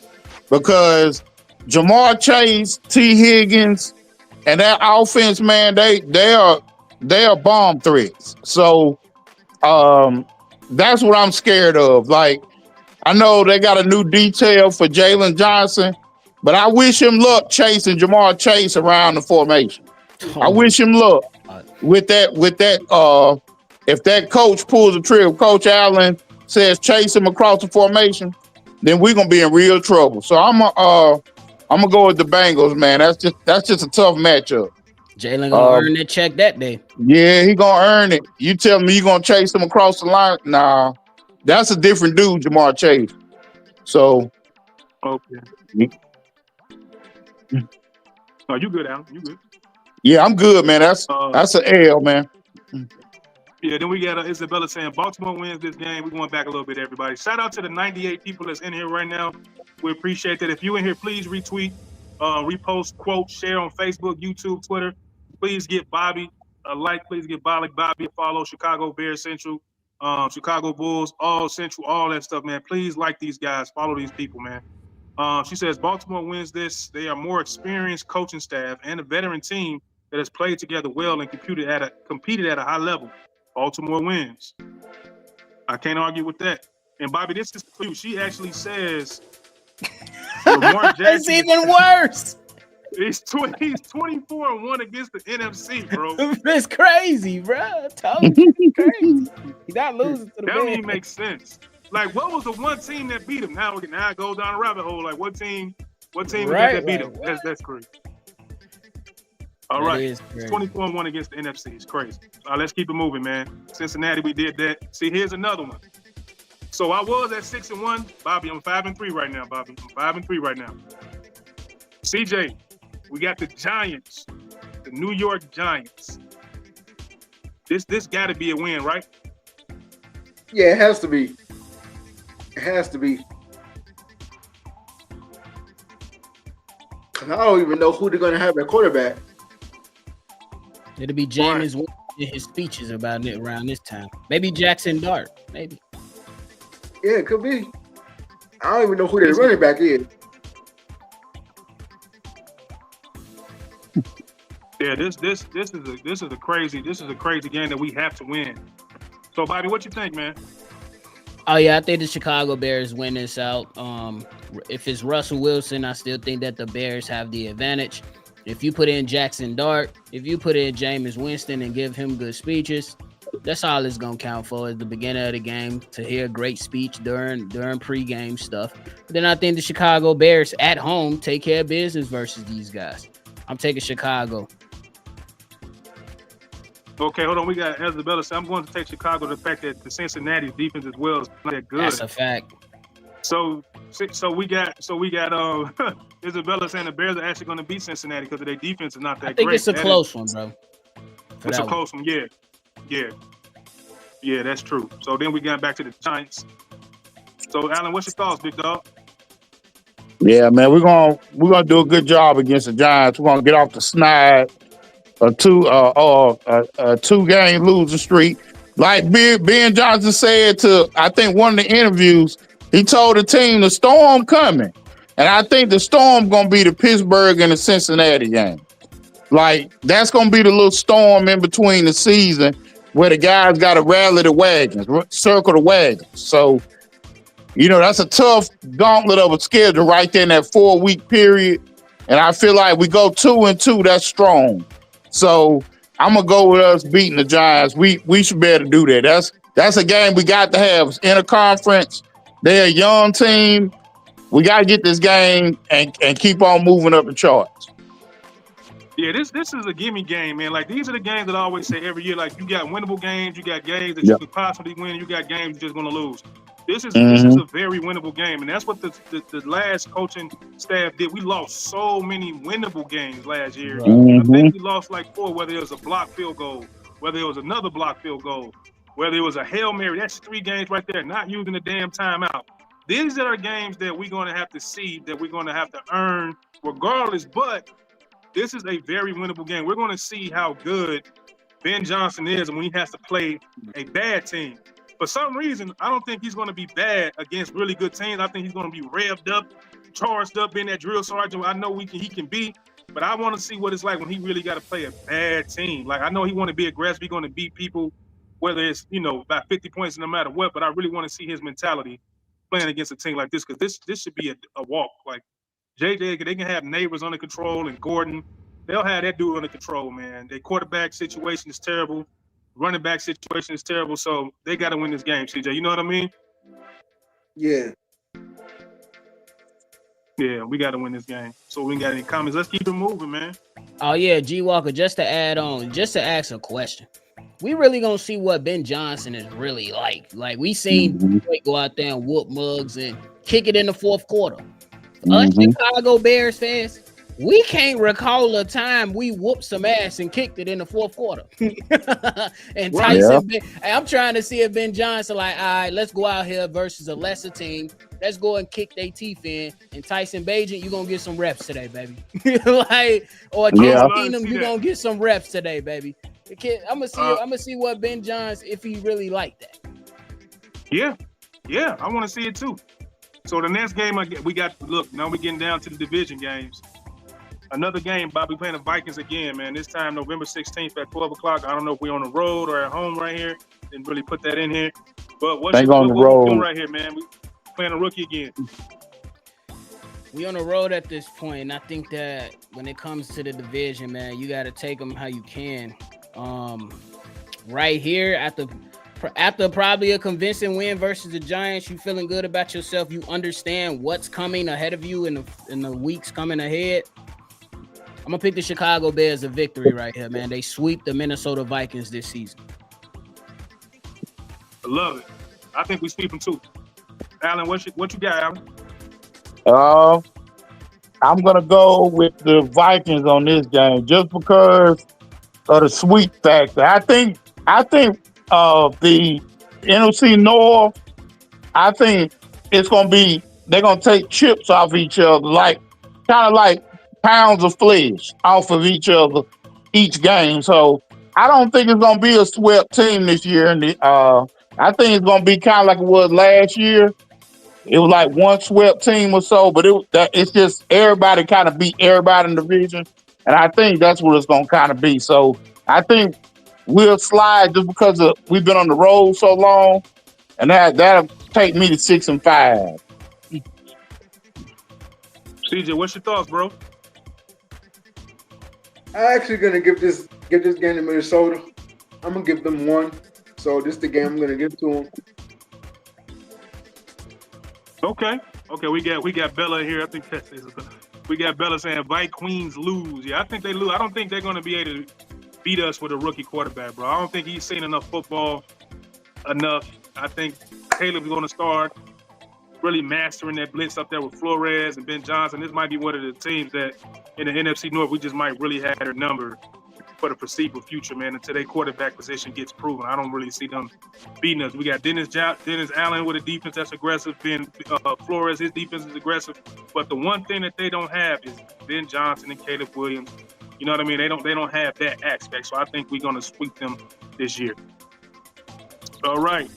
because Jamar Chase, T. Higgins, and that offense, man, they are bomb threats. So that's what I'm scared of. Like, I know they got a new detail for Jalen Johnson, but I wish him luck chasing Jamar Chase around the formation. I wish him luck with that. If that coach pulls a trick, Coach Allen says chase him across the formation, then we're gonna be in real trouble. So I'm gonna go with the Bengals, man. That's just a tough matchup. Jalen gonna earn that check that day. Yeah, he gonna earn it. You tell me you gonna chase him across the line? Nah, that's a different dude, Jamar Chase. So, okay. Oh, you good, Alan? You good? Yeah, I'm good, man. That's an L, man. Yeah, then we got Isabella saying Baltimore wins this game. We're going back a little bit, everybody. Shout out to the 98 people that's in here right now. We appreciate that. If you're in here, please retweet, repost, quote, share on Facebook, YouTube, Twitter. Please give Bobby a like. Please give Bobby a follow. Chicago Bears Central, Chicago Bulls, all Central, all that stuff, man. Please like these guys. Follow these people, man. She says Baltimore wins this. They are more experienced coaching staff and a veteran team that has played together well and competed at a high level. Baltimore wins. I can't argue with that. And Bobby, this is for you. She actually says Lamar Jackson. It's even worse. He's 24-1 against the NFC, bro. It's crazy, bro. I told you, it's crazy. He's not losing to the That Bears. don't even make sense. Like, what was the one team that beat him? Now it goes down a rabbit hole. Like, what team that beat him? That's crazy. All right, it's 24-1 against the NFC. It's crazy. Let's keep it moving, man. Cincinnati, we did that. See, here's another one. So I was at 6-1. Bobby, I'm 5-3 right now, Bobby. I'm 5-3 right now. CJ, we got the Giants, the New York Giants. This got to be a win, right? Yeah, it has to be. It has to be. Cause I don't even know who they're gonna have at quarterback. It'll be Jameis in his speeches about it around this time. Maybe Jackson Dart. Maybe. Yeah, it could be. I don't even know who their running back is. Yeah, this is a crazy game that we have to win. So, Bobby, what you think, man? Oh yeah, I think the Chicago Bears win this out. If it's Russell Wilson, I still think that the Bears have the advantage. If you put in Jackson Dart, if you put in Jameis Winston and give him good speeches, that's all it's gonna count for at the beginning of the game, to hear a great speech during pregame stuff. But then I think the Chicago Bears at home take care of business versus these guys. I'm taking Chicago. Okay, hold on. We got Isabella. So I'm going to take Chicago. The fact that the Cincinnati defense as well is not that good. That's a fact. So we got Isabella saying the Bears are actually going to beat Cincinnati because their defense is not that great. I think it's a close one, bro. It's a close one. Yeah, that's true. So then we got back to the Giants. So Alan, what's your thoughts, big dog? Yeah, man, we're gonna do a good job against the Giants. We're gonna get off the snide a 2-game losing streak. Like Ben Johnson said to, I think, one of the interviews, he told the team the storm coming. And I think the storm gonna be the Pittsburgh and the Cincinnati game. Like, that's gonna be the little storm in between the season where the guys gotta rally the wagons, circle the wagons. So, you know, that's a tough gauntlet of a schedule right there in that 4-week period. And I feel like we go 2-2, that's strong. So I'm gonna go with us beating the Giants. We should be able to do that. That's a game we got to have. In a conference, they're a young team. We got to get this game and keep on moving up the charts. Yeah, this is a gimme game, man. Like, these are the games that I always say every year. Like, you got winnable games, you got games that you could possibly win, you got games you're just gonna lose. This is a very winnable game, and that's what the last coaching staff did. We lost so many winnable games last year. I think we lost like 4, whether it was a block field goal, whether it was another block field goal, whether it was a Hail Mary. That's 3 games right there, not using the damn timeout. These are games that we're going to have to see, that we're going to have to earn regardless, but this is a very winnable game. We're going to see how good Ben Johnson is when he has to play a bad team. For some reason, I don't think he's going to be bad against really good teams. I think he's going to be revved up, charged up, being that drill sergeant. I know he can be, but I want to see what it's like when he really got to play a bad team. Like, I know he want to be aggressive. He's going to beat people, whether it's, about 50 points no matter what, but I really want to see his mentality playing against a team like this, because this should be a walk. Like, JJ, they can have Neighbors under control and Gordon. They'll have that dude under control, man. Their quarterback situation is terrible. Running back situation is terrible, so they got to win this game, CJ. You know what I mean? Yeah. Yeah, we got to win this game. So we got any comments? Let's keep it moving, man. Oh, yeah, G. Walker, just to add on, just to ask a question. We really going to see what Ben Johnson is really like. Like, we seen Detroit go out there and whoop mugs and kick it in the fourth quarter. Us Chicago Bears fans, we can't recall a time we whooped some ass and kicked it in the fourth quarter. And Tyson, I'm trying to see if Ben Johnson like, all right, let's go out here versus a lesser team. Let's go and kick their teeth in. And Tyson Bagent, you're gonna get some reps today, baby. Or Case Keenum, you're gonna get some reps today, baby. I'm gonna see what Ben Johnson, if he really like that. Yeah, I want to see it too. So the next game we got, look, now we're getting down to the division games. Another game, Bobby, playing the Vikings again, man. This time, November 16th at 12 o'clock. I don't know if we're on the road or at home right here. Didn't really put that in here. But what we're doing right here, man? We playing a rookie again. We on the road at this point, and I think that when it comes to the division, man, you got to take them how you can. Right here, after probably a convincing win versus the Giants, you feeling good about yourself. You understand what's coming ahead of you in the weeks coming ahead. I'm going to pick the Chicago Bears a victory right here, man. They sweep the Minnesota Vikings this season. I love it. I think we sweep them too. Alan, what you got, Alan? I'm going to go with the Vikings on this game just because of the sweep factor. I think the NFC North, I think it's going to be, they're going to take chips off each other, kind of like pounds of flesh off of each other each game. So I don't think it's going to be a swept team this year. And I think it's going to be kind of like it was last year. It was like one swept team or so, but it's just everybody kind of beat everybody in the division. And I think that's what it's gonna kind of be. So I think we'll slide just because we've been on the road so long, and that'll take me to 6-5. CJ, what's your thoughts, bro? I'm actually gonna give this game to Minnesota. I'm gonna give them 1. So this is the game I'm gonna give to them. Okay, we got Bella here. I think we got Bella saying White Queens lose. Yeah, I think they lose. I don't think they're gonna be able to beat us with a rookie quarterback, bro. I don't think he's seen enough football enough. I think Caleb's gonna start really mastering that blitz up there with Flores and Ben Johnson. This might be one of the teams that in the NFC North we just might really have their number for the foreseeable future, man, until their quarterback position gets proven. I don't really see them beating us. We got Dennis Allen with a defense that's aggressive. Ben Flores, his defense is aggressive. But the one thing that they don't have is Ben Johnson and Caleb Williams. You know what I mean? They don't have that aspect. So I think we're gonna sweep them this year. All right,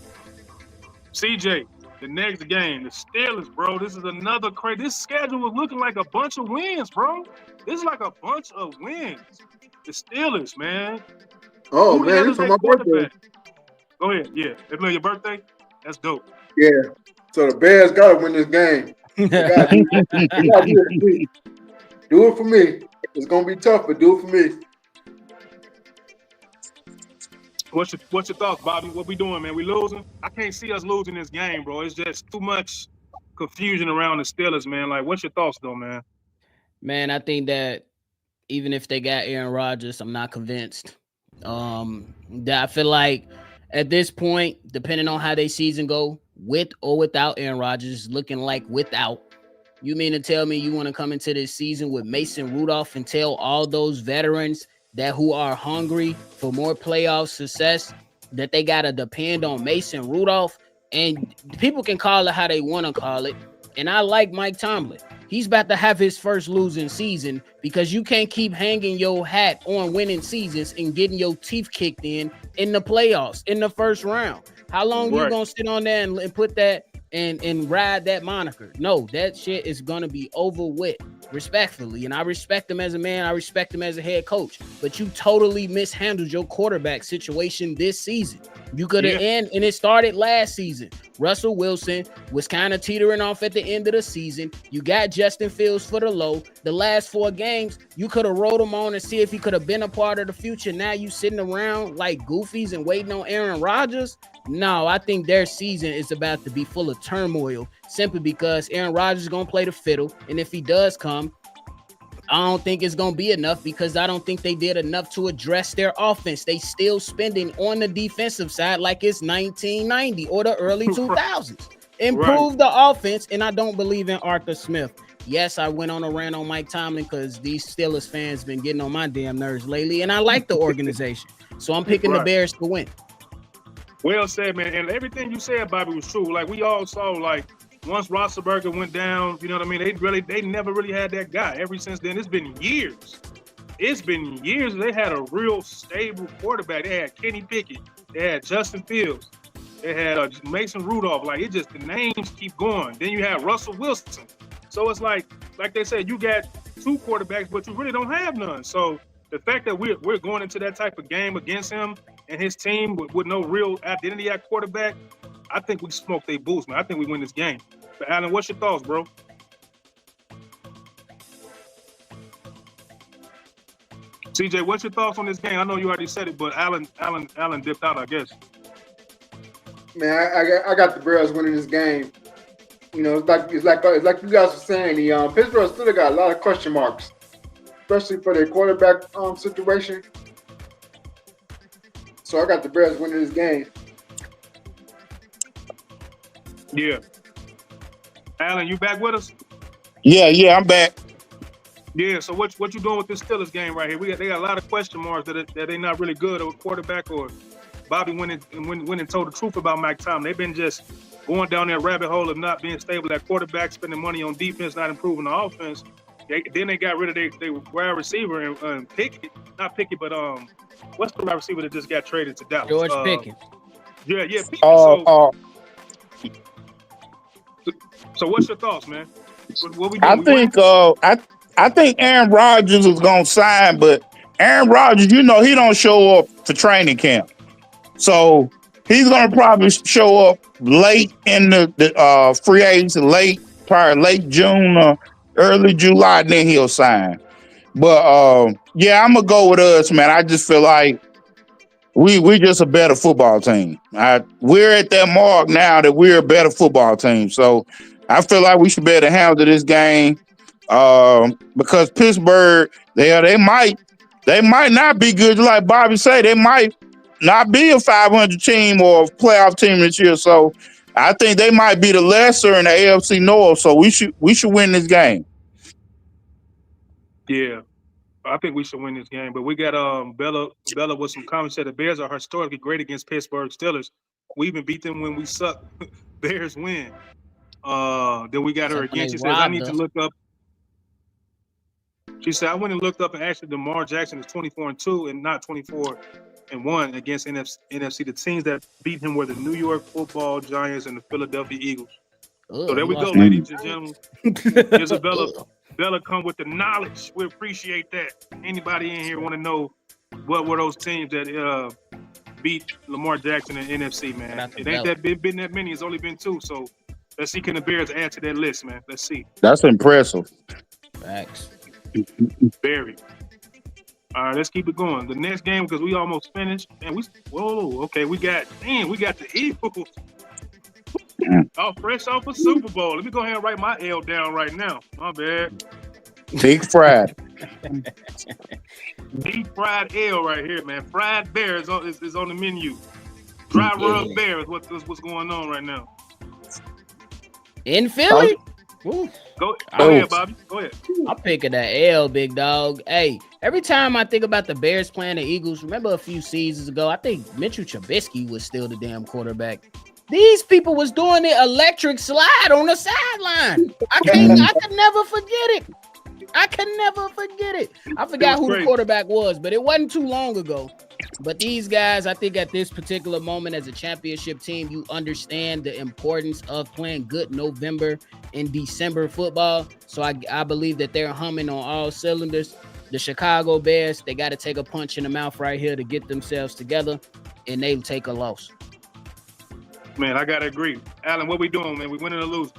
CJ. The next game, the Steelers, bro. This is another crazy. This schedule was looking like a bunch of wins, bro. This is like a bunch of wins. The Steelers, man. Oh, Who the man, hell it's is for their my birthday. quarterback? Go ahead. Yeah. It's your birthday? That's dope. Yeah. So the Bears got to win this game. They gotta do it. They gotta do it for me. Do it for me. It's going to be tough, but do it for me. What's your thoughts, Bobby? What we doing, man? We losing? I can't see us losing this game, bro. It's just too much confusion around the Steelers, man. Like, what's your thoughts, though, man? Man, I think that even if they got Aaron Rodgers, I'm not convinced. That I feel like at this point, depending on how their season go, with or without Aaron Rodgers, looking like without. You mean to tell me you want to come into this season with Mason Rudolph and tell all those veterans that who are hungry for more playoff success that they got to depend on Mason Rudolph? And people can call it how they want to call it. And I like Mike Tomlin. He's about to have his first losing season because you can't keep hanging your hat on winning seasons and getting your teeth kicked in the playoffs in the first round. How long you gonna sit on there and put that and ride that moniker? No, that shit is gonna be over with, respectfully. And I respect him as a man. I respect him as a head coach. But you totally mishandled your quarterback situation this season. You could have and it started last season. Russell Wilson was kind of teetering off at the end of the season. You got Justin Fields for the low. The last 4 games, you could have rolled him on and see if he could have been a part of the future. Now you sitting around like goofies and waiting on Aaron Rodgers. No, I think their season is about to be full of turmoil simply because Aaron Rodgers is going to play the fiddle. And if he does come, I don't think it's going to be enough because I don't think they did enough to address their offense. They still spending on the defensive side like it's 1990 or the early 2000s. Improve the offense, and I don't believe in Arthur Smith. Yes, I went on a rant on Mike Tomlin because these Steelers fans been getting on my damn nerves lately, and I like the organization. So I'm picking the Bears to win. Well said, man. And everything you said, Bobby, was true. Like, we all saw, like, once Roethlisberger went down, you know what I mean? They never really had that guy. Ever since then, it's been years. It's been years. They had a real stable quarterback. They had Kenny Pickett. They had Justin Fields. They had Mason Rudolph. Like, it just, the names keep going. Then you have Russell Wilson. So it's like they said, you got 2 quarterbacks, but you really don't have none. So the fact that we're going into that type of game against him and his team with no real identity at quarterback, I think we smoke their boots, man. I think we win this game. But Alan, what's your thoughts, bro? CJ, what's your thoughts on this game? I know you already said it, but Alan dipped out, I guess. Man, I got the Bears winning this game. You know, it's like you guys were saying. The Pittsburgh still got a lot of question marks, especially for their quarterback situation. So I got the Bears winning this game. Yeah. Alan, you back with us? Yeah, I'm back. Yeah, so what you doing with this Steelers game right here? They got a lot of question marks that they're not really good at quarterback, or Bobby went and told the truth about Mike Tomlin. They've been just going down that rabbit hole of not being stable at quarterback, spending money on defense, not improving the offense. Then they got rid of their wide receiver and Pickett, not Pickett, but what's the wide receiver that just got traded to Dallas? George Pickens. Yeah, Pickett. So what's your thoughts, man? What we doing? I think Aaron Rodgers is gonna sign, but Aaron Rodgers, you know, he don't show up for training camp, so he's gonna probably show up late in the free agency, probably late June or early July, then he'll sign. But yeah, I'm gonna go with us, man. I just feel like we just a better football team. We're at that mark now that we're a better football team. So I feel like we should be able to handle this game because Pittsburgh, they might not be good. Like Bobby said, they might not be a 500 team or a playoff team this year. So I think they might be the lesser in the AFC North. So we should win this game. Yeah, I think we should win this game. But we got Bella with some comments that the Bears are historically great against Pittsburgh Steelers. We even beat them when we suck. Bears win. Then we got her again. She says, I need to look up. She said, I went and looked up, and actually Lamar Jackson is 24-2 and not 24-1 against NFC. The teams that beat him were the New York Football Giants and the Philadelphia Eagles. So there we go, ladies and gentlemen. Isabella Bella come with the knowledge. We appreciate that. Anybody in here want to know what were those teams that beat Lamar Jackson in NFC, man? It ain't been that many. It's only been 2. So let's see, can the Bears add to that list, man? Let's see. That's impressive. Facts. Very. All right, let's keep it going. The next game, because we almost finished, and we got the Eagles. Oh, fresh off a Super Bowl. Let me go ahead and write my L down right now. My bad. Deep fried. Deep fried L right here, man. Fried bear is on the menu. Dry rub bear is what's going on right now. In Philly? Go ahead, Bobby. Go ahead. I'm picking that L, big dog. Hey, every time I think about the Bears playing the Eagles, remember a few seasons ago, I think Mitchell Trubisky was still the damn quarterback. These people was doing the electric slide on the sideline. I could never forget it. I forgot who the quarterback was, but it wasn't too long ago. But these guys, I think at this particular moment as a championship team, you understand the importance of playing good November and December football. So I believe that they're humming on all cylinders. The Chicago Bears, they got to take a punch in the mouth right here to get themselves together, and they take a loss. Man, I gotta agree. Alan, what we doing, man? We winning or losing?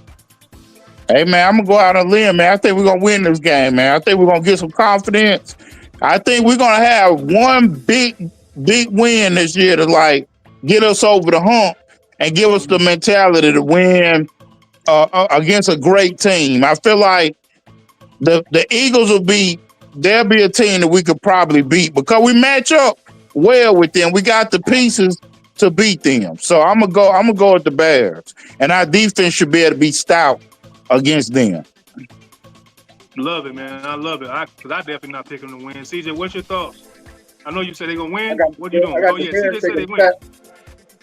Hey, man, I'm going to go out on a limb, man. I think we're going to win this game, man. I think we're going to get some confidence. I think we're going to have one big win this year to, like, get us over the hump and give us the mentality to win against a great team. I feel like the Eagles they'll be a team that we could probably beat because we match up well with them. We got the pieces to beat them. So I'm gonna go with the Bears. And our defense should be able to be stout against them. Love it, man. I love it. Because I definitely not picking them to win. CJ, what's your thoughts? I know you said they're going to win. What you doing? Oh, yeah. CJ said they win.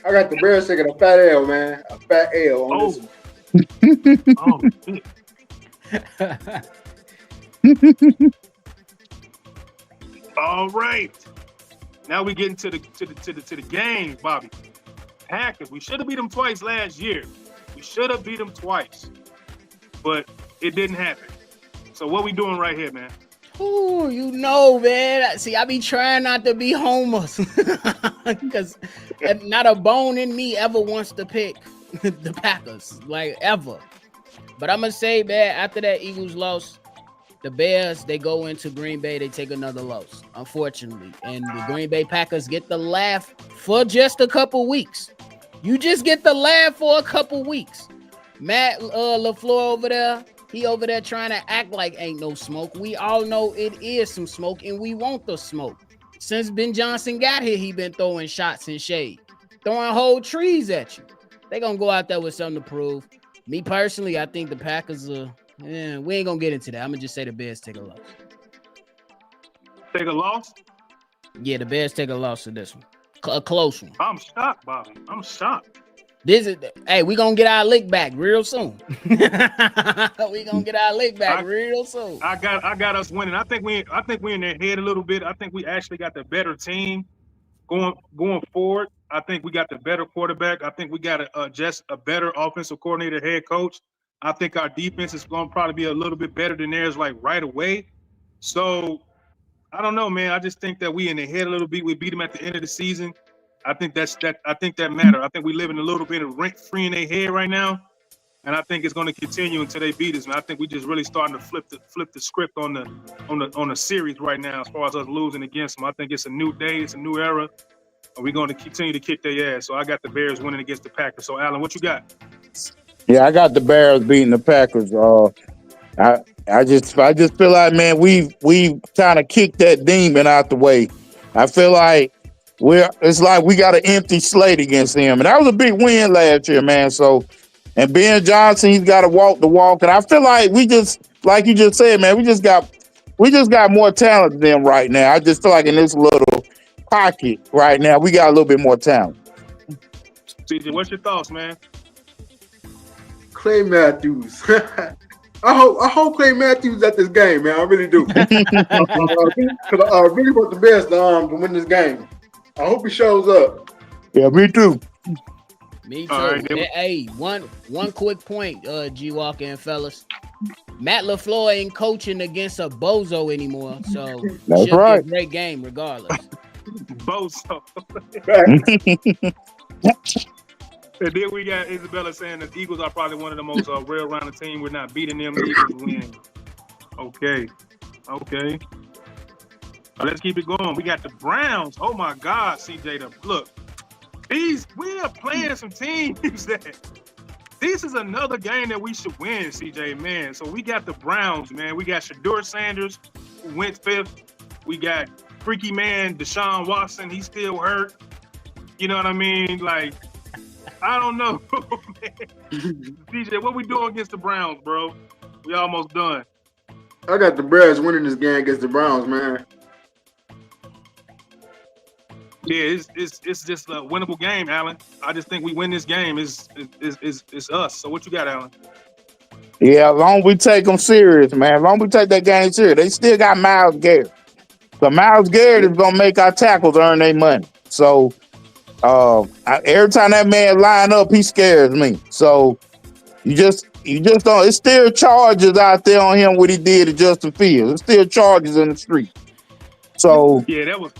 I got the Bears taking a fat L, man. A fat L on this one. All right. Now we get into the games, Bobby. Packers. We should have beat them twice last year. But it didn't happen. So what we doing right here, man? Oh, you know, man. See, I be trying not to be homers because not a bone in me ever wants to pick the Packers, like ever. But I'm gonna say, man, after that Eagles loss, the Bears, they go into Green Bay, they take another loss, unfortunately. And the Green Bay Packers get the laugh for just a couple weeks. You just get the laugh for a couple weeks. Matt LaFleur over there, he over there trying to act like ain't no smoke. We all know it is some smoke, and we want the smoke. Since Ben Johnson got here, he been throwing shots and shade, throwing whole trees at you. They gonna go out there with something to prove. Me personally, I think the Packers are. Yeah, we ain't gonna get into that. I'm gonna just say the Bears take a loss. Take a loss? Yeah, the Bears take a loss to this one. A close one. I'm shocked, Bobby. I'm shocked. Hey, we gonna get our lick back real soon. We gonna get our lick back real soon. I got us winning. I think we in their head a little bit. I think we actually got the better team going forward. I think we got the better quarterback. I think we got just a better offensive coordinator, head coach. I think our defense is going to probably be a little bit better than theirs, like right away. So I don't know, man. I just think that we in the head a little bit. We beat them at the end of the season. I think I think that matter. I think we live in a little bit of rent free in their head right now, and I think it's going to continue until they beat us. And I think we just really starting to flip the script on the series right now as far as us losing against them. I think it's a new day, it's a new era, and we're going to continue to kick their ass. So I got the Bears winning against the Packers. So Alan, what you got? Yeah, I got the Bears beating the Packers. I just feel like, man, we kind of kicked that demon out the way. I feel like it's like we got an empty slate against them, and that was a big win last year, man. So, and Ben Johnson, he's got to walk the walk, and I feel like we just, like you just said, man, we just got more talent than them right now. I just feel like in this little pocket right now, we got a little bit more talent. CJ, what's your thoughts, man? Clay Matthews. I hope Clay Matthews at this game, man. I really do. Because I really want the Bears to win this game. I hope he shows up. Yeah, me too. Me too. Right, Hey, one quick point, G Walker and fellas. Matt LaFleur ain't coaching against a bozo anymore, so That's should right. be a great game regardless. Bozo. And then we got Isabella saying that the Eagles are probably one of the most real-rounded team. We're not beating them. The Eagles win. Okay. Let's keep it going. We got the Browns. Oh, my God, CJ. Look, we are playing some teams that this is another game that we should win, CJ, man. So we got the Browns, man. We got Shedeur Sanders, who went 5th. We got freaky man Deshaun Watson. He's still hurt. You know what I mean? Like, I don't know, man. DJ, what we doing against the Browns, bro? We almost done. I got the Bears winning this game against the Browns, man. Yeah, it's just a winnable game, Alan. I just think we win this game. It's us. So what you got, Alan? Yeah, as long as we take them serious, man. As long as we take that game serious. They still got Myles Garrett. So Myles Garrett is going to make our tackles earn their money. So every time that man line up, he scares me. So you just don't. It's still charges out there on him what he did to Justin Fields. It's still charges in the street. So yeah, that was.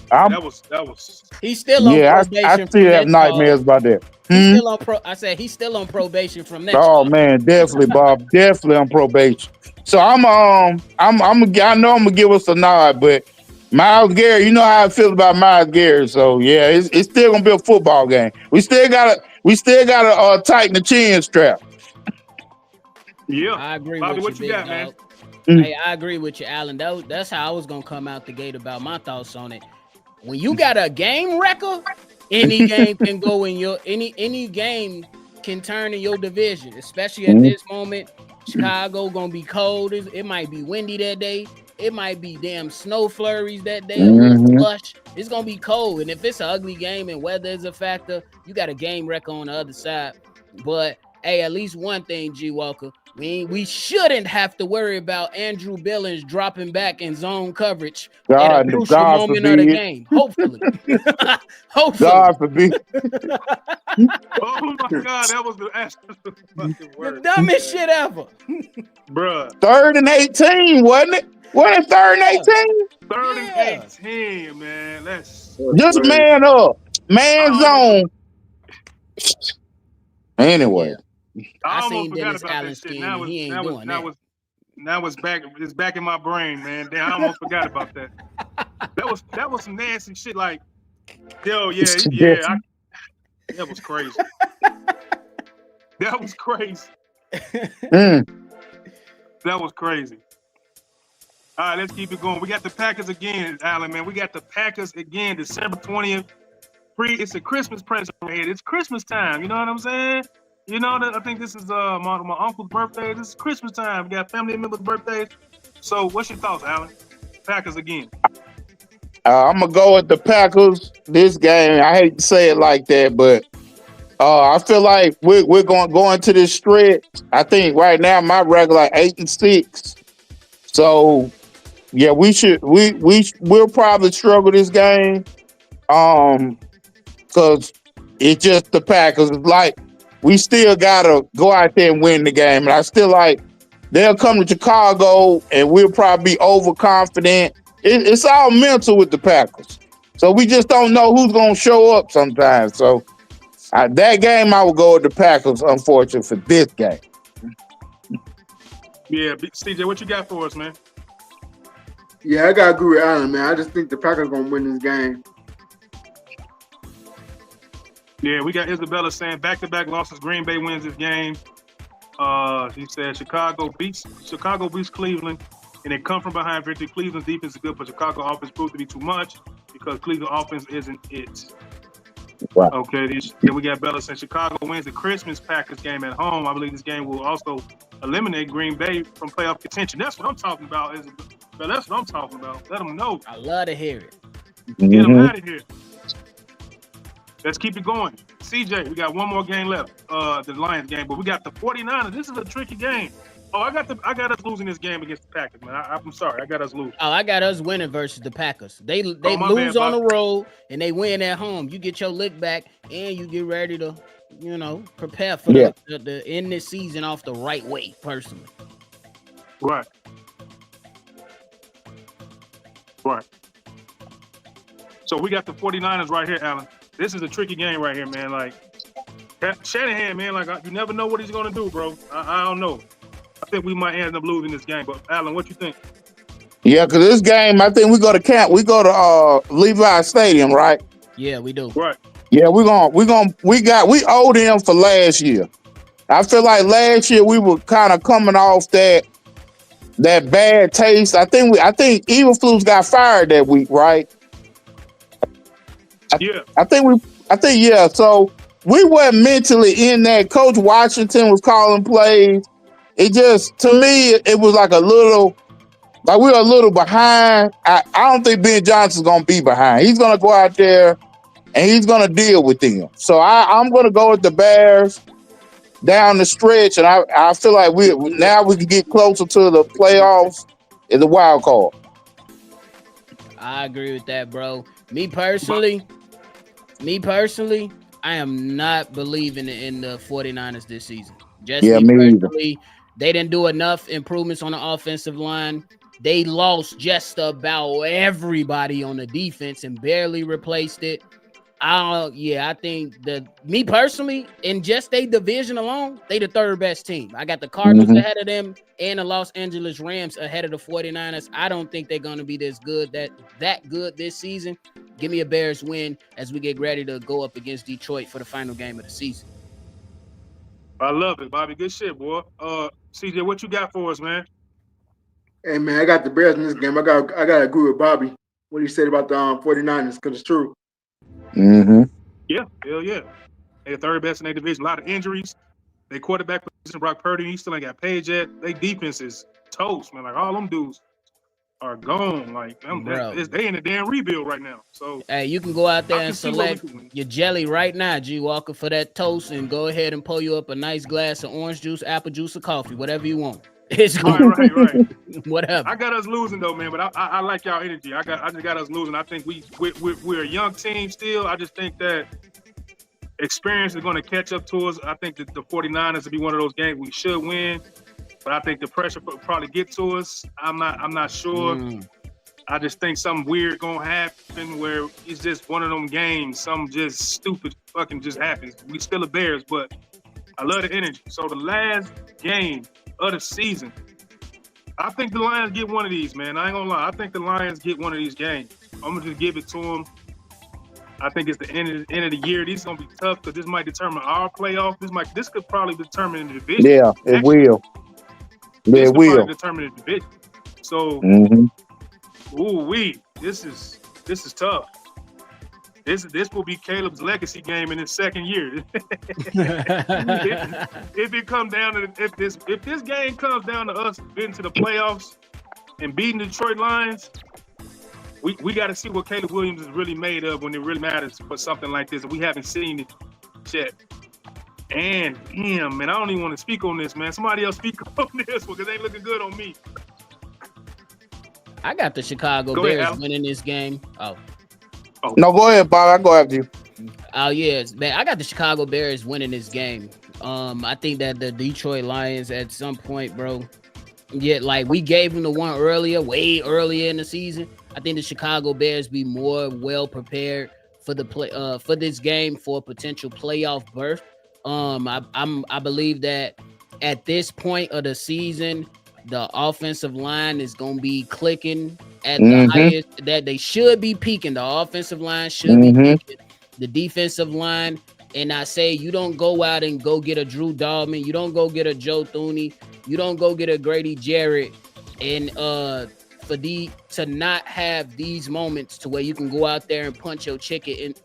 He's still on probation. I still have nightmares about that. He's still on I said he's still on probation from that. Oh man, definitely, Bob, definitely on probation. So I know I'm gonna give us a nod, but Myles Garrett, you know how I feel about Myles Garrett. So yeah, it's still gonna be a football game. We still gotta tighten the chin strap. Yeah, I agree Bobby, with you, what you got, dog. man? Hey, I agree with you, Alan. That's how I was gonna come out the gate about my thoughts on it. When you got a game record, any game can go in your any game can turn in your division, especially at this moment. Chicago gonna be cold. It might be windy that day. It might be damn snow flurries that day. Slush. It's gonna be cold, and if it's an ugly game and weather is a factor, you got a game record on the other side. But hey, at least one thing, G Walker. We shouldn't have to worry about Andrew Billings dropping back in zone coverage at a crucial moment of the game. Hopefully. Hopefully. God forbid. Oh my God, that was the fucking The worst. dumbest shit ever. Bruh. 3rd and 18, wasn't it? Wasn't it 3rd and 18? 3rd Yeah. and 18, man. That's Just man up. Man zone. Anyway. I almost seen forgot Dennis about Allen that shit. scheme, Now and he ain't doing that. Now it's back in my brain, man. Damn, I almost forgot about that. That was some nasty shit. Like, yo, that was crazy. That was crazy. That was crazy. All right, let's keep it going. We got the Packers again, Alan, man. We got the Packers again, December 20th. It's a Christmas present right here. It's Christmas time. You know what I'm saying? You know, I think this is my uncle's birthday. This is Christmas time. We got family members' birthdays. So what's your thoughts, Alan? Packers again. I'm going to go with the Packers this game. I hate to say it like that, but I feel like we're going to this stretch. I think right now my record like 8-6. So yeah, we'll probably struggle this game. Because it's just the Packers. It's like we still gotta go out there and win the game. And I still like they'll come to Chicago and we'll probably be overconfident. It's all mental with the Packers. So we just don't know who's gonna show up sometimes. So that game I would go with the Packers, unfortunately, for this game. Yeah, CJ, what you got for us, man? Yeah, I gotta agree with Allen, man. I just think the Packers gonna win this game. Yeah, we got Isabella saying back-to-back losses. Green Bay wins this game. He said Chicago beats Cleveland, and they come from behind victory. Cleveland's defense is good, but Chicago offense proved to be too much because Cleveland offense isn't it. Wow. Okay, then we got Bella saying Chicago wins the Christmas Packers game at home. I believe this game will also eliminate Green Bay from playoff contention. That's what I'm talking about. That's what I'm talking about. Let them know. I love to hear it. Get them out of here. Let's keep it going. CJ, we got one more game left, the Lions game, but we got the 49ers. This is a tricky game. Oh, I got us losing this game against the Packers, man. I'm sorry. I got us losing. Oh, I got us winning versus the Packers. They lose bad, on the road and they win at home. You get your lick back and you get ready to, prepare for the end this season off the right way, personally. Right. So we got the 49ers right here, Alan. This is a tricky game right here, man. Like, Shanahan, man, like, you never know what he's going to do, bro. I don't know. I think we might end up losing this game. But, Alan, what you think? Yeah, because this game, I think we go to Levi Stadium, right? Yeah, we do. Right. Yeah, we owe them for last year. I feel like last year we were kind of coming off that bad taste. I think Eberflus got fired that week, right? Yeah. I think yeah. So we weren't mentally in that. Coach Washington was calling plays. It just, to me, it was like we were a little behind. I don't think Ben Johnson's gonna be behind. He's gonna go out there and he's gonna deal with them. So I'm gonna go with the Bears down the stretch, and I feel like we can get closer to the playoffs in the wild card. I agree with that, bro. Me personally, I am not believing in the 49ers this season. Just me personally, they didn't do enough improvements on the offensive line. They lost just about everybody on the defense and barely replaced it. I think me personally, in just a division alone, they the third best team. I got the Cardinals ahead of them and the Los Angeles Rams ahead of the 49ers. I don't think they're going to be that good this season. Give me a Bears win as we get ready to go up against Detroit for the final game of the season. I love it, Bobby. Good shit, boy. CJ, what you got for us, man? Hey, man, I got the Bears in this game. I got to agree with Bobby, what he said about the 49ers, because it's true. Mm-hmm. Yeah, hell yeah. They're third best in their division. A lot of injuries. Their quarterback position, Brock Purdy, he still ain't got paid yet. Their defense is toast, man. Like, all them dudes are gone. Like, they in a damn rebuild right now. So, hey, you can go out there and select your jelly right now, G Walker, for that toast, and go ahead and pull you up a nice glass of orange juice, apple juice, or coffee, whatever you want. It's going right. Whatever. I got us losing though, man. But I like y'all energy. I just got us losing. I think we're a young team still. I just think that experience is going to catch up to us. I think that the 49ers will be one of those games we should win, but I think the pressure will probably get to us. I'm not sure. I just think something weird gonna happen where it's just one of them games. Something just stupid fucking just happens. We still the Bears, but I love the energy. So the last game of the season, I think the Lions get one of these, man. I ain't gonna lie. I think the Lions get one of these games. I'm gonna just give it to them. I think it's the end of the year. This is gonna be tough because this might determine our playoff. This could probably determine the division. Yeah, it will. Yeah, it will determine the division. So, this is tough. This will be Caleb's legacy game in his second year. if it comes down to if this game comes down to us getting to the playoffs and beating the Detroit Lions, we got to see what Caleb Williams is really made of when it really matters for something like this. We haven't seen it yet. And damn, man, I don't even want to speak on this, man. Somebody else speak on this one because it ain't looking good on me. I got the Chicago Bears winning this game. No, go ahead, Bob. I'll go after you. Oh, yes, man. I got the Chicago Bears winning this game. I think that the Detroit Lions at some point, bro. Yeah, like we gave them the one earlier, way earlier in the season. I think the Chicago Bears be more well prepared for the play for this game for a potential playoff berth. I believe that at this point of the season, the offensive line is gonna be clicking at the highest that they should be peaking. The offensive line should be peaking. The defensive line, and I say you don't go out and go get a Drew Dahlman, you don't go get a Joe Thuney, you don't go get a Grady Jarrett, and to not have these moments to where you can go out there and punch your ticket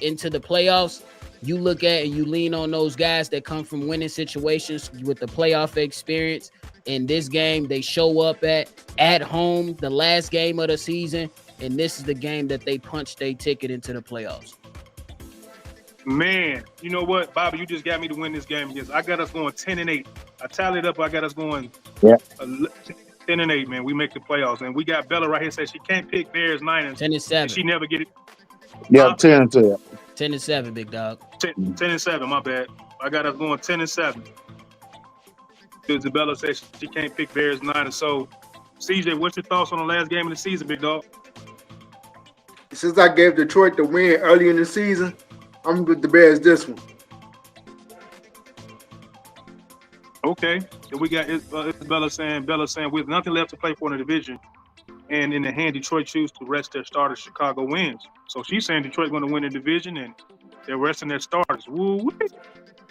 into the playoffs. You look at and you lean on those guys that come from winning situations with the playoff experience. In this game, they show up at home, the last game of the season, and this is the game that they punch their ticket into the playoffs. Man, you know what, Bobby? You just got me to win this game because I got us going 10-8. I tallied up. I got us going 10-8. Man, we make the playoffs, and we got Bella right here says she can't pick Bears 9 10-7. She never get it. Yeah, 10-7. 10-7, big dog. 10-7. My bad. I got us going 10-7. Isabella says she can't pick Bears 9. So, CJ, what's your thoughts on the last game of the season, big dog? Since I gave Detroit the win early in the season, I'm with the Bears this one. Okay. So we got Bella saying with nothing left to play for in the division, and in the hand, Detroit choose to rest their starters. Chicago wins. So she's saying Detroit's going to win the division, and they're resting their starters. Woo!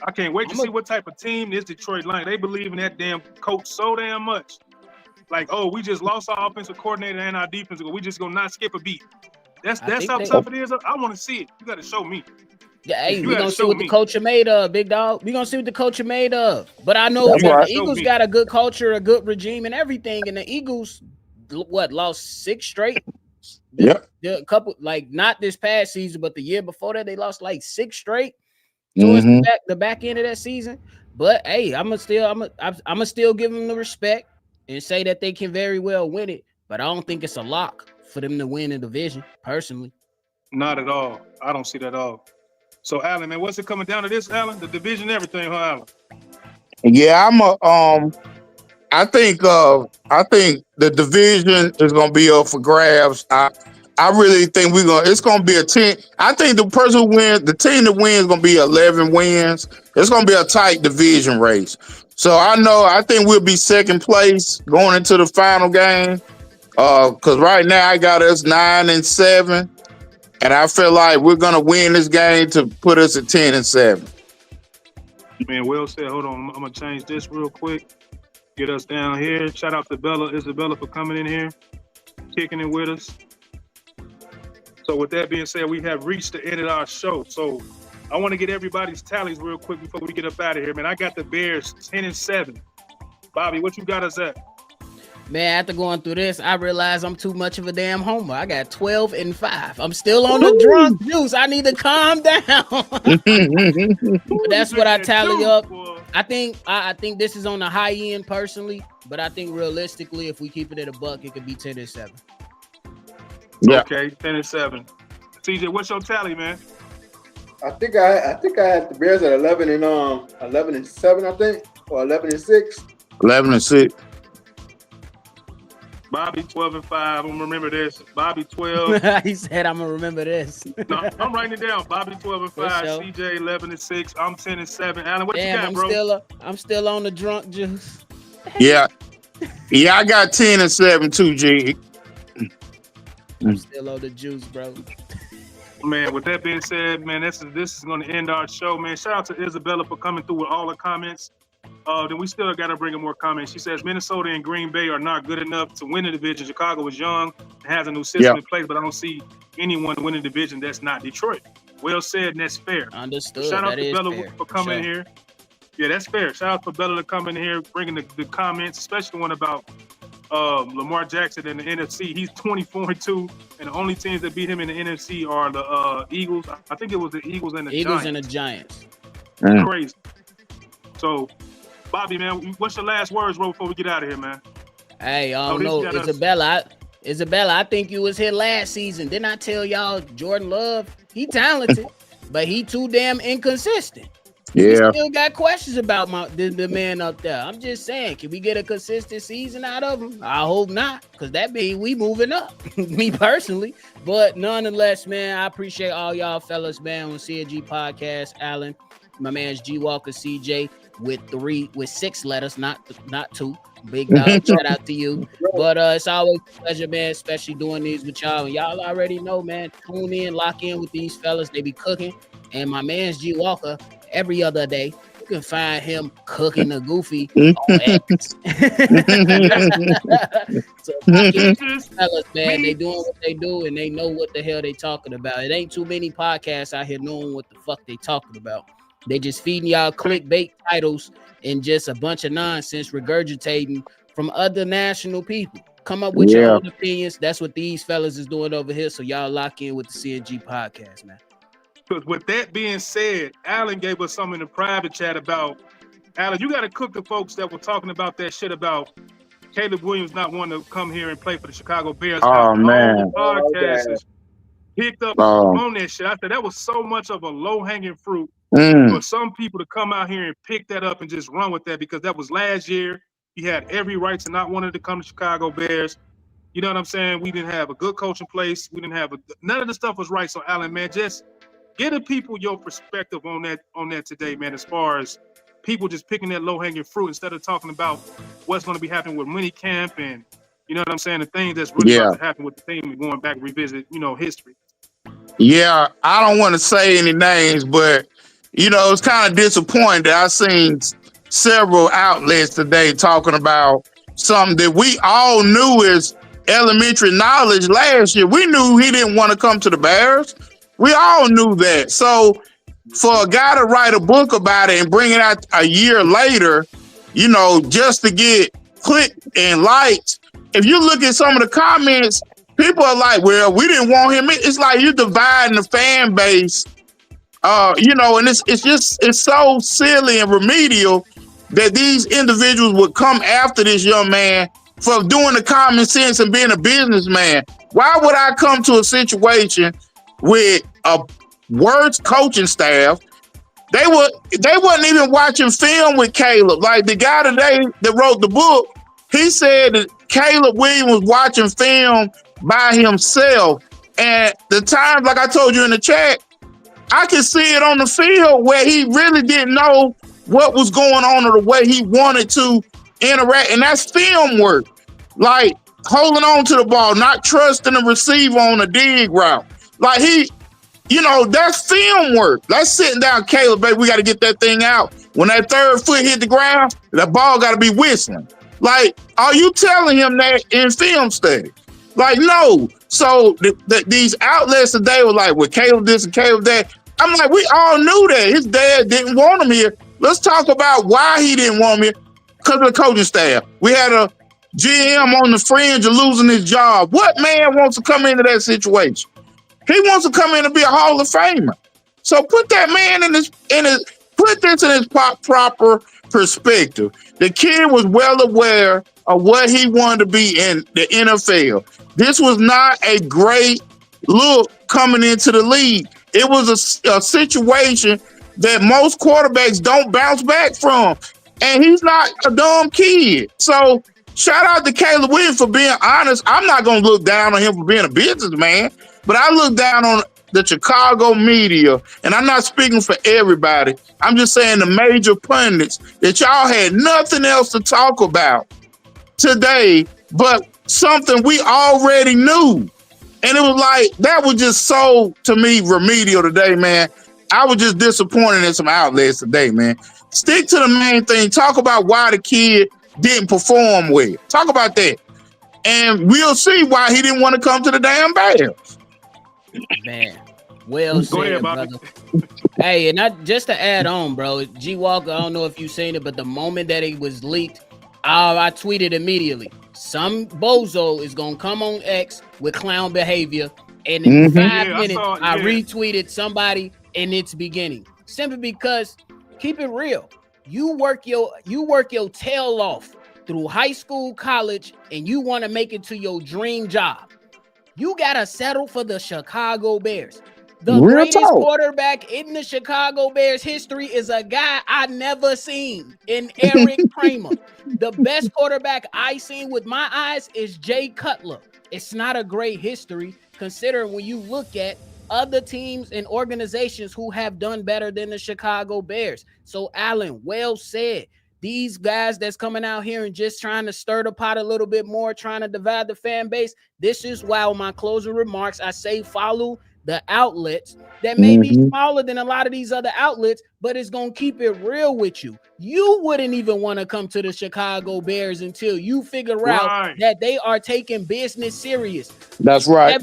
I can't wait to see what type of team this Detroit Lions. They believe in that damn coach so damn much. Like, oh, we just lost our offensive coordinator and our defense. We just gonna not skip a beat. That's how tough it is. I want to see it. You got to show me. Yeah, hey, we're gonna see what the coach are made of, big dog. We're gonna see what the coach are made of. But I know the Eagles got a good culture, a good regime, and everything. And the Eagles, lost 6 straight? Yep. A couple, like not this past season, but the year before that, they lost like 6 straight towards the back end of that season. But hey, I'm gonna still give them the respect and say that they can very well win it. But I don't think it's a lock for them to win the division, personally. Not at all. I don't see that at all. So, Alan, man, what's it coming down to this, Alan? The division, everything, huh, Alan? Yeah, I think the division is gonna be up for grabs. I really think it's gonna be a 10. I think the team that wins is gonna be 11 wins. It's gonna be a tight division race. So I think we'll be second place going into the final game. Because right now I got us 9-7. And I feel like we're gonna win this game to put us at 10-7. Man, Will said, hold on, I'm gonna change this real quick. Get us down here. Shout out to Isabella for coming in here, kicking it with us. So with that being said, we have reached the end of our show. So I want to get everybody's tallies real quick before we get up out of here, man. I got the Bears 10-7. Bobby, what you got us at? Man, after going through this, I realized I'm too much of a damn homer. I got 12-5. I'm still on the drunk juice. I need to calm down. But that's what I tally up. I think this is on the high end personally, but I think realistically, if we keep it at a buck, it could be 10-7. Yeah. Okay, 10-7. CJ, what's your tally, man? I think I had the Bears at 11-7, I think, or 11-6. 11-6. Bobby 12-5. I'm gonna remember this. Bobby 12. He said, "I'm gonna remember this." No, I'm writing it down. Bobby 12-5. CJ 11-6. I'm 10-7. Alan, what you got, bro? I'm still on the drunk juice. Yeah, I got 10-7 too, G. I'm still on the juice, bro. Man, with that being said, man, this is going to end our show, man. Shout out to Isabella for coming through with all the comments. Then we still got to bring in more comments. She says Minnesota and Green Bay are not good enough to win the division. Chicago is young and has a new system in place, but I don't see anyone winning the division that's not Detroit. Well said, and that's fair. Understood. Shout out to Bella fair, for coming in here. Yeah, that's fair. Shout out to Bella to come in here, bringing the comments, especially the one about Lamar Jackson in the NFC. He's 24-2, and the only teams that beat him in the NFC are the Eagles. I think it was the Eagles and the Giants. Eagles and the Giants. Crazy. So, Bobby, man, what's your last words, bro, before we get out of here, man? Hey, I don't know, Isabella, I think you was here last season. Didn't I tell y'all Jordan Love, he talented, but he too damn inconsistent. We Yeah. still got questions about the man up there. I'm just saying, can we get a consistent season out of him? I hope not, because that means we moving up. Me personally. But nonetheless, man, I appreciate all y'all fellas, man, on CNG Podcast. Alan, my man's G Walker CJ with 6 letters, not 2. Big dog, shout out to you. But it's always a pleasure, man, especially doing these with y'all. And y'all already know, man, tune in, lock in with these fellas. They be cooking. And my man's G Walker, every other day, you can find him cooking a goofy on X. So lock in with these fellas, man, they doing what they do and they know what the hell they talking about. It ain't too many podcasts out here knowing what the fuck they talking about. They just feeding y'all clickbait titles and just a bunch of nonsense regurgitating from other national people. Come up with your own opinions. That's what these fellas is doing over here. So y'all lock in with the CNG Podcast, man. Because with that being said, Alan gave us something in the private chat about, Alan, you got to cook the folks that were talking about that shit about Caleb Williams not wanting to come here and play for the Chicago Bears. Oh, man. All the podcasts picked up on that shit. I said that was so much of a low-hanging fruit for some people to come out here and pick that up and just run with that, because that was last year. He had every right to not wanting to come to Chicago Bears. You know what I'm saying? We didn't have a good coach in place. We didn't have none of the stuff was right. So, Alan, man, just get the people your perspective on that today, man, as far as people just picking that low-hanging fruit instead of talking about what's going to be happening with minicamp and, you know what I'm saying, the things that's really about to happen with the team and going back and revisit, history. Yeah, I don't want to say any names, but, it's kind of disappointing that I seen several outlets today talking about something that we all knew is elementary knowledge last year. We knew he didn't want to come to the Bears. We all knew that. So for a guy to write a book about it and bring it out a year later, just to get click and likes, if you look at some of the comments, people are like, well, we didn't want him. It's like you're dividing the fan base, and it's so silly and remedial that these individuals would come after this young man for doing the common sense and being a businessman. Why would I come to a situation with a worse coaching staff? They wasn't even watching film with Caleb. Like the guy today that wrote the book, he said that Caleb Williams was watching film by himself. And the times, like I told you in the chat, I could see it on the field where he really didn't know what was going on or the way he wanted to interact. And that's film work. Like holding on to the ball, not trusting the receiver on a dig route. Like that's film work. That's sitting down, Caleb, baby, we got to get that thing out. When that third foot hit the ground, that ball got to be whistling. Like, are you telling him that in film study? Like, no. So these outlets today were like, well, Caleb this and Caleb that. I'm like, we all knew that. His dad didn't want him here. Let's talk about why he didn't want him here. Because of the coaching staff. We had a GM on the fringe of losing his job. What man wants to come into that situation? He wants to come in and be a Hall of Famer. So put that man put this in his proper perspective. The kid was well aware of what he wanted to be in the NFL. This was not a great look coming into the league. It was a situation that most quarterbacks don't bounce back from. And he's not a dumb kid. So shout out to Caleb Williams for being honest. I'm not going to look down on him for being a businessman, but I look down on the Chicago media, and I'm not speaking for everybody. I'm just saying the major pundits that y'all had nothing else to talk about today but something we already knew. And it was like, that was just so, to me, remedial today, man. I was just disappointed in some outlets today, man. Stick to the main thing. Talk about why the kid didn't perform well. Talk about that. And we'll see why he didn't want to come to the damn Bears. Man, well said, brother. Hey, and just to add on, bro, G Walker, I don't know if you've seen it, but the moment that it was leaked, I tweeted immediately. Some bozo is going to come on X with clown behavior, and in 5 minutes, I retweeted somebody in its beginning. Simply because, keep it real, you work your tail off through high school, college, and you want to make it to your dream job. You got to settle for the Chicago Bears. The Real greatest talk. quarterback in the Chicago Bears history is a guy I never seen in Eric Kramer. The best quarterback I seen with my eyes is Jay Cutler. It's not a great history considering when you look at other teams and organizations who have done better than the Chicago Bears. So, Alan, well said. These guys that's coming out here and just trying to stir the pot a little bit more, trying to divide the fan base. This is why on my closing remarks, I say follow the outlets that may be smaller than a lot of these other outlets, but it's going to keep it real with you. You wouldn't even want to come to the Chicago Bears until you figure out that they are taking business serious. That's right.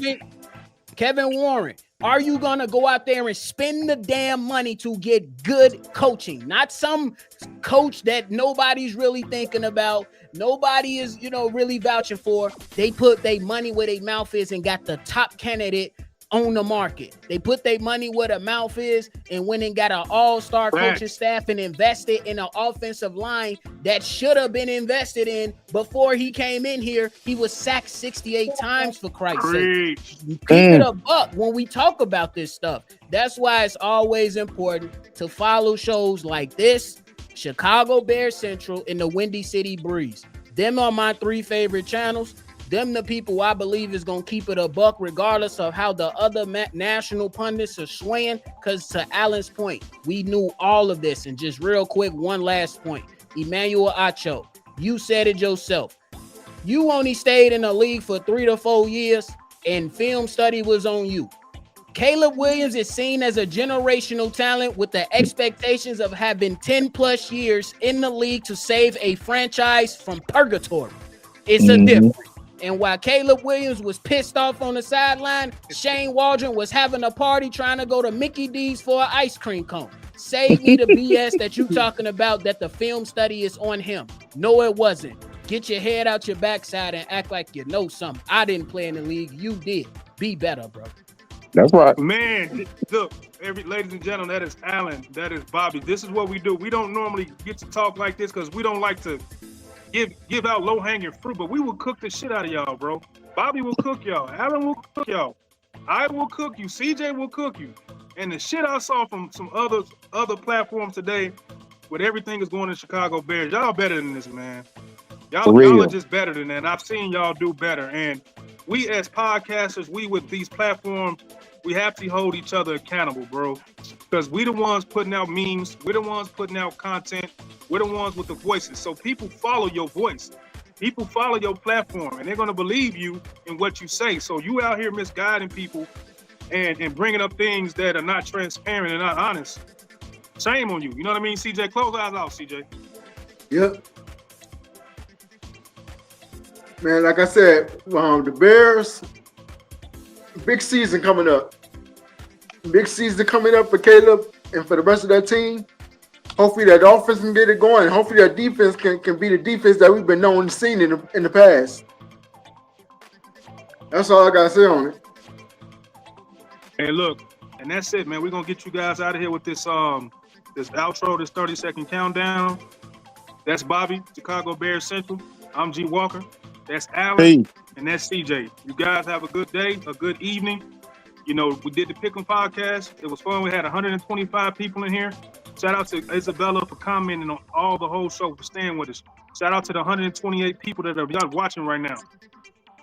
Kevin Warren, are you going to go out there and spend the damn money to get good coaching? Not some coach that nobody's really thinking about. Nobody is, really vouching for. They put their money where their mouth is and got the top candidate on the market. They put their money where the mouth is and went and got an all-star coaching staff and invested in an offensive line that should have been invested in before he came in here. He was sacked 68 times, for Christ's sake. Keep it a buck when we talk about this stuff. That's why it's always important to follow shows like this, Chicago Bears Central and the Windy City Breeze. Them are my 3 favorite channels. Them the people I believe is going to keep it a buck regardless of how the other national pundits are swaying. Because to Alan's point, we knew all of this. And just real quick, one last point. Emmanuel Acho, you said it yourself. You only stayed in the league for 3 to 4 years and film study was on you. Caleb Williams is seen as a generational talent with the expectations of having 10 plus years in the league to save a franchise from purgatory. It's a difference. And while Caleb Williams was pissed off on the sideline, Shane Waldron was having a party trying to go to Mickey D's for an ice cream cone. Save me the BS that you talking about that the film study is on him. No, it wasn't. Get your head out your backside and act like you know something. I didn't play in the league. You did. Be better, bro. That's right. Man, look, ladies and gentlemen, that is Alan. That is Bobby. This is what we do. We don't normally get to talk like this because we don't like to give out low-hanging fruit, but we will cook the shit out of y'all, bro. Bobby will cook y'all. Alan will cook y'all. I will cook you. CJ will cook you. And the shit I saw from some other platforms today with everything is going to Chicago Bears, y'all better than this, man. Y'all are just better than that. I've seen y'all do better. And we as podcasters, we with these platforms, we have to hold each other accountable, bro. Because we the ones putting out memes. We're the ones putting out content. We're the ones with the voices. So people follow your voice. People follow your platform, and they're going to believe you in what you say. So you out here misguiding people and bringing up things that are not transparent and not honest. Shame on you. You know what I mean, CJ? Close eyes out, CJ. Yep. Man, like I said, the Bears, big season coming up. Big season coming up for Caleb and for the rest of that team. Hopefully that offense can get it going. Hopefully that defense can be the defense that we've been known and seen in the past. That's all I got to say on it. Hey, look, and that's it, man. We're going to get you guys out of here with this this outro, this 30-second countdown. That's Bobby, Chicago Bears Central. I'm G. Walker. That's Alan, and that's CJ. You guys have a good day, a good evening. You know, we did the Pick'em podcast. It was fun. We had 125 people in here. Shout out to Isabella for commenting on all the whole show, for staying with us. Shout out to the 128 people that are watching right now.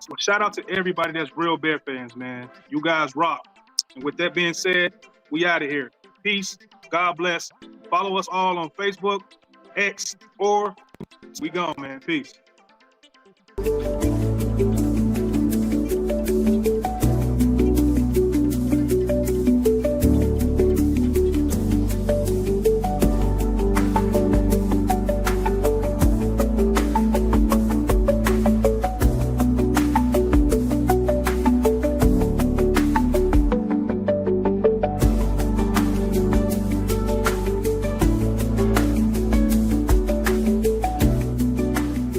So shout out to everybody that's real Bear fans, man. You guys rock. And with that being said, we out of here. Peace. God bless. Follow us all on Facebook, X, or we gone, man. Peace.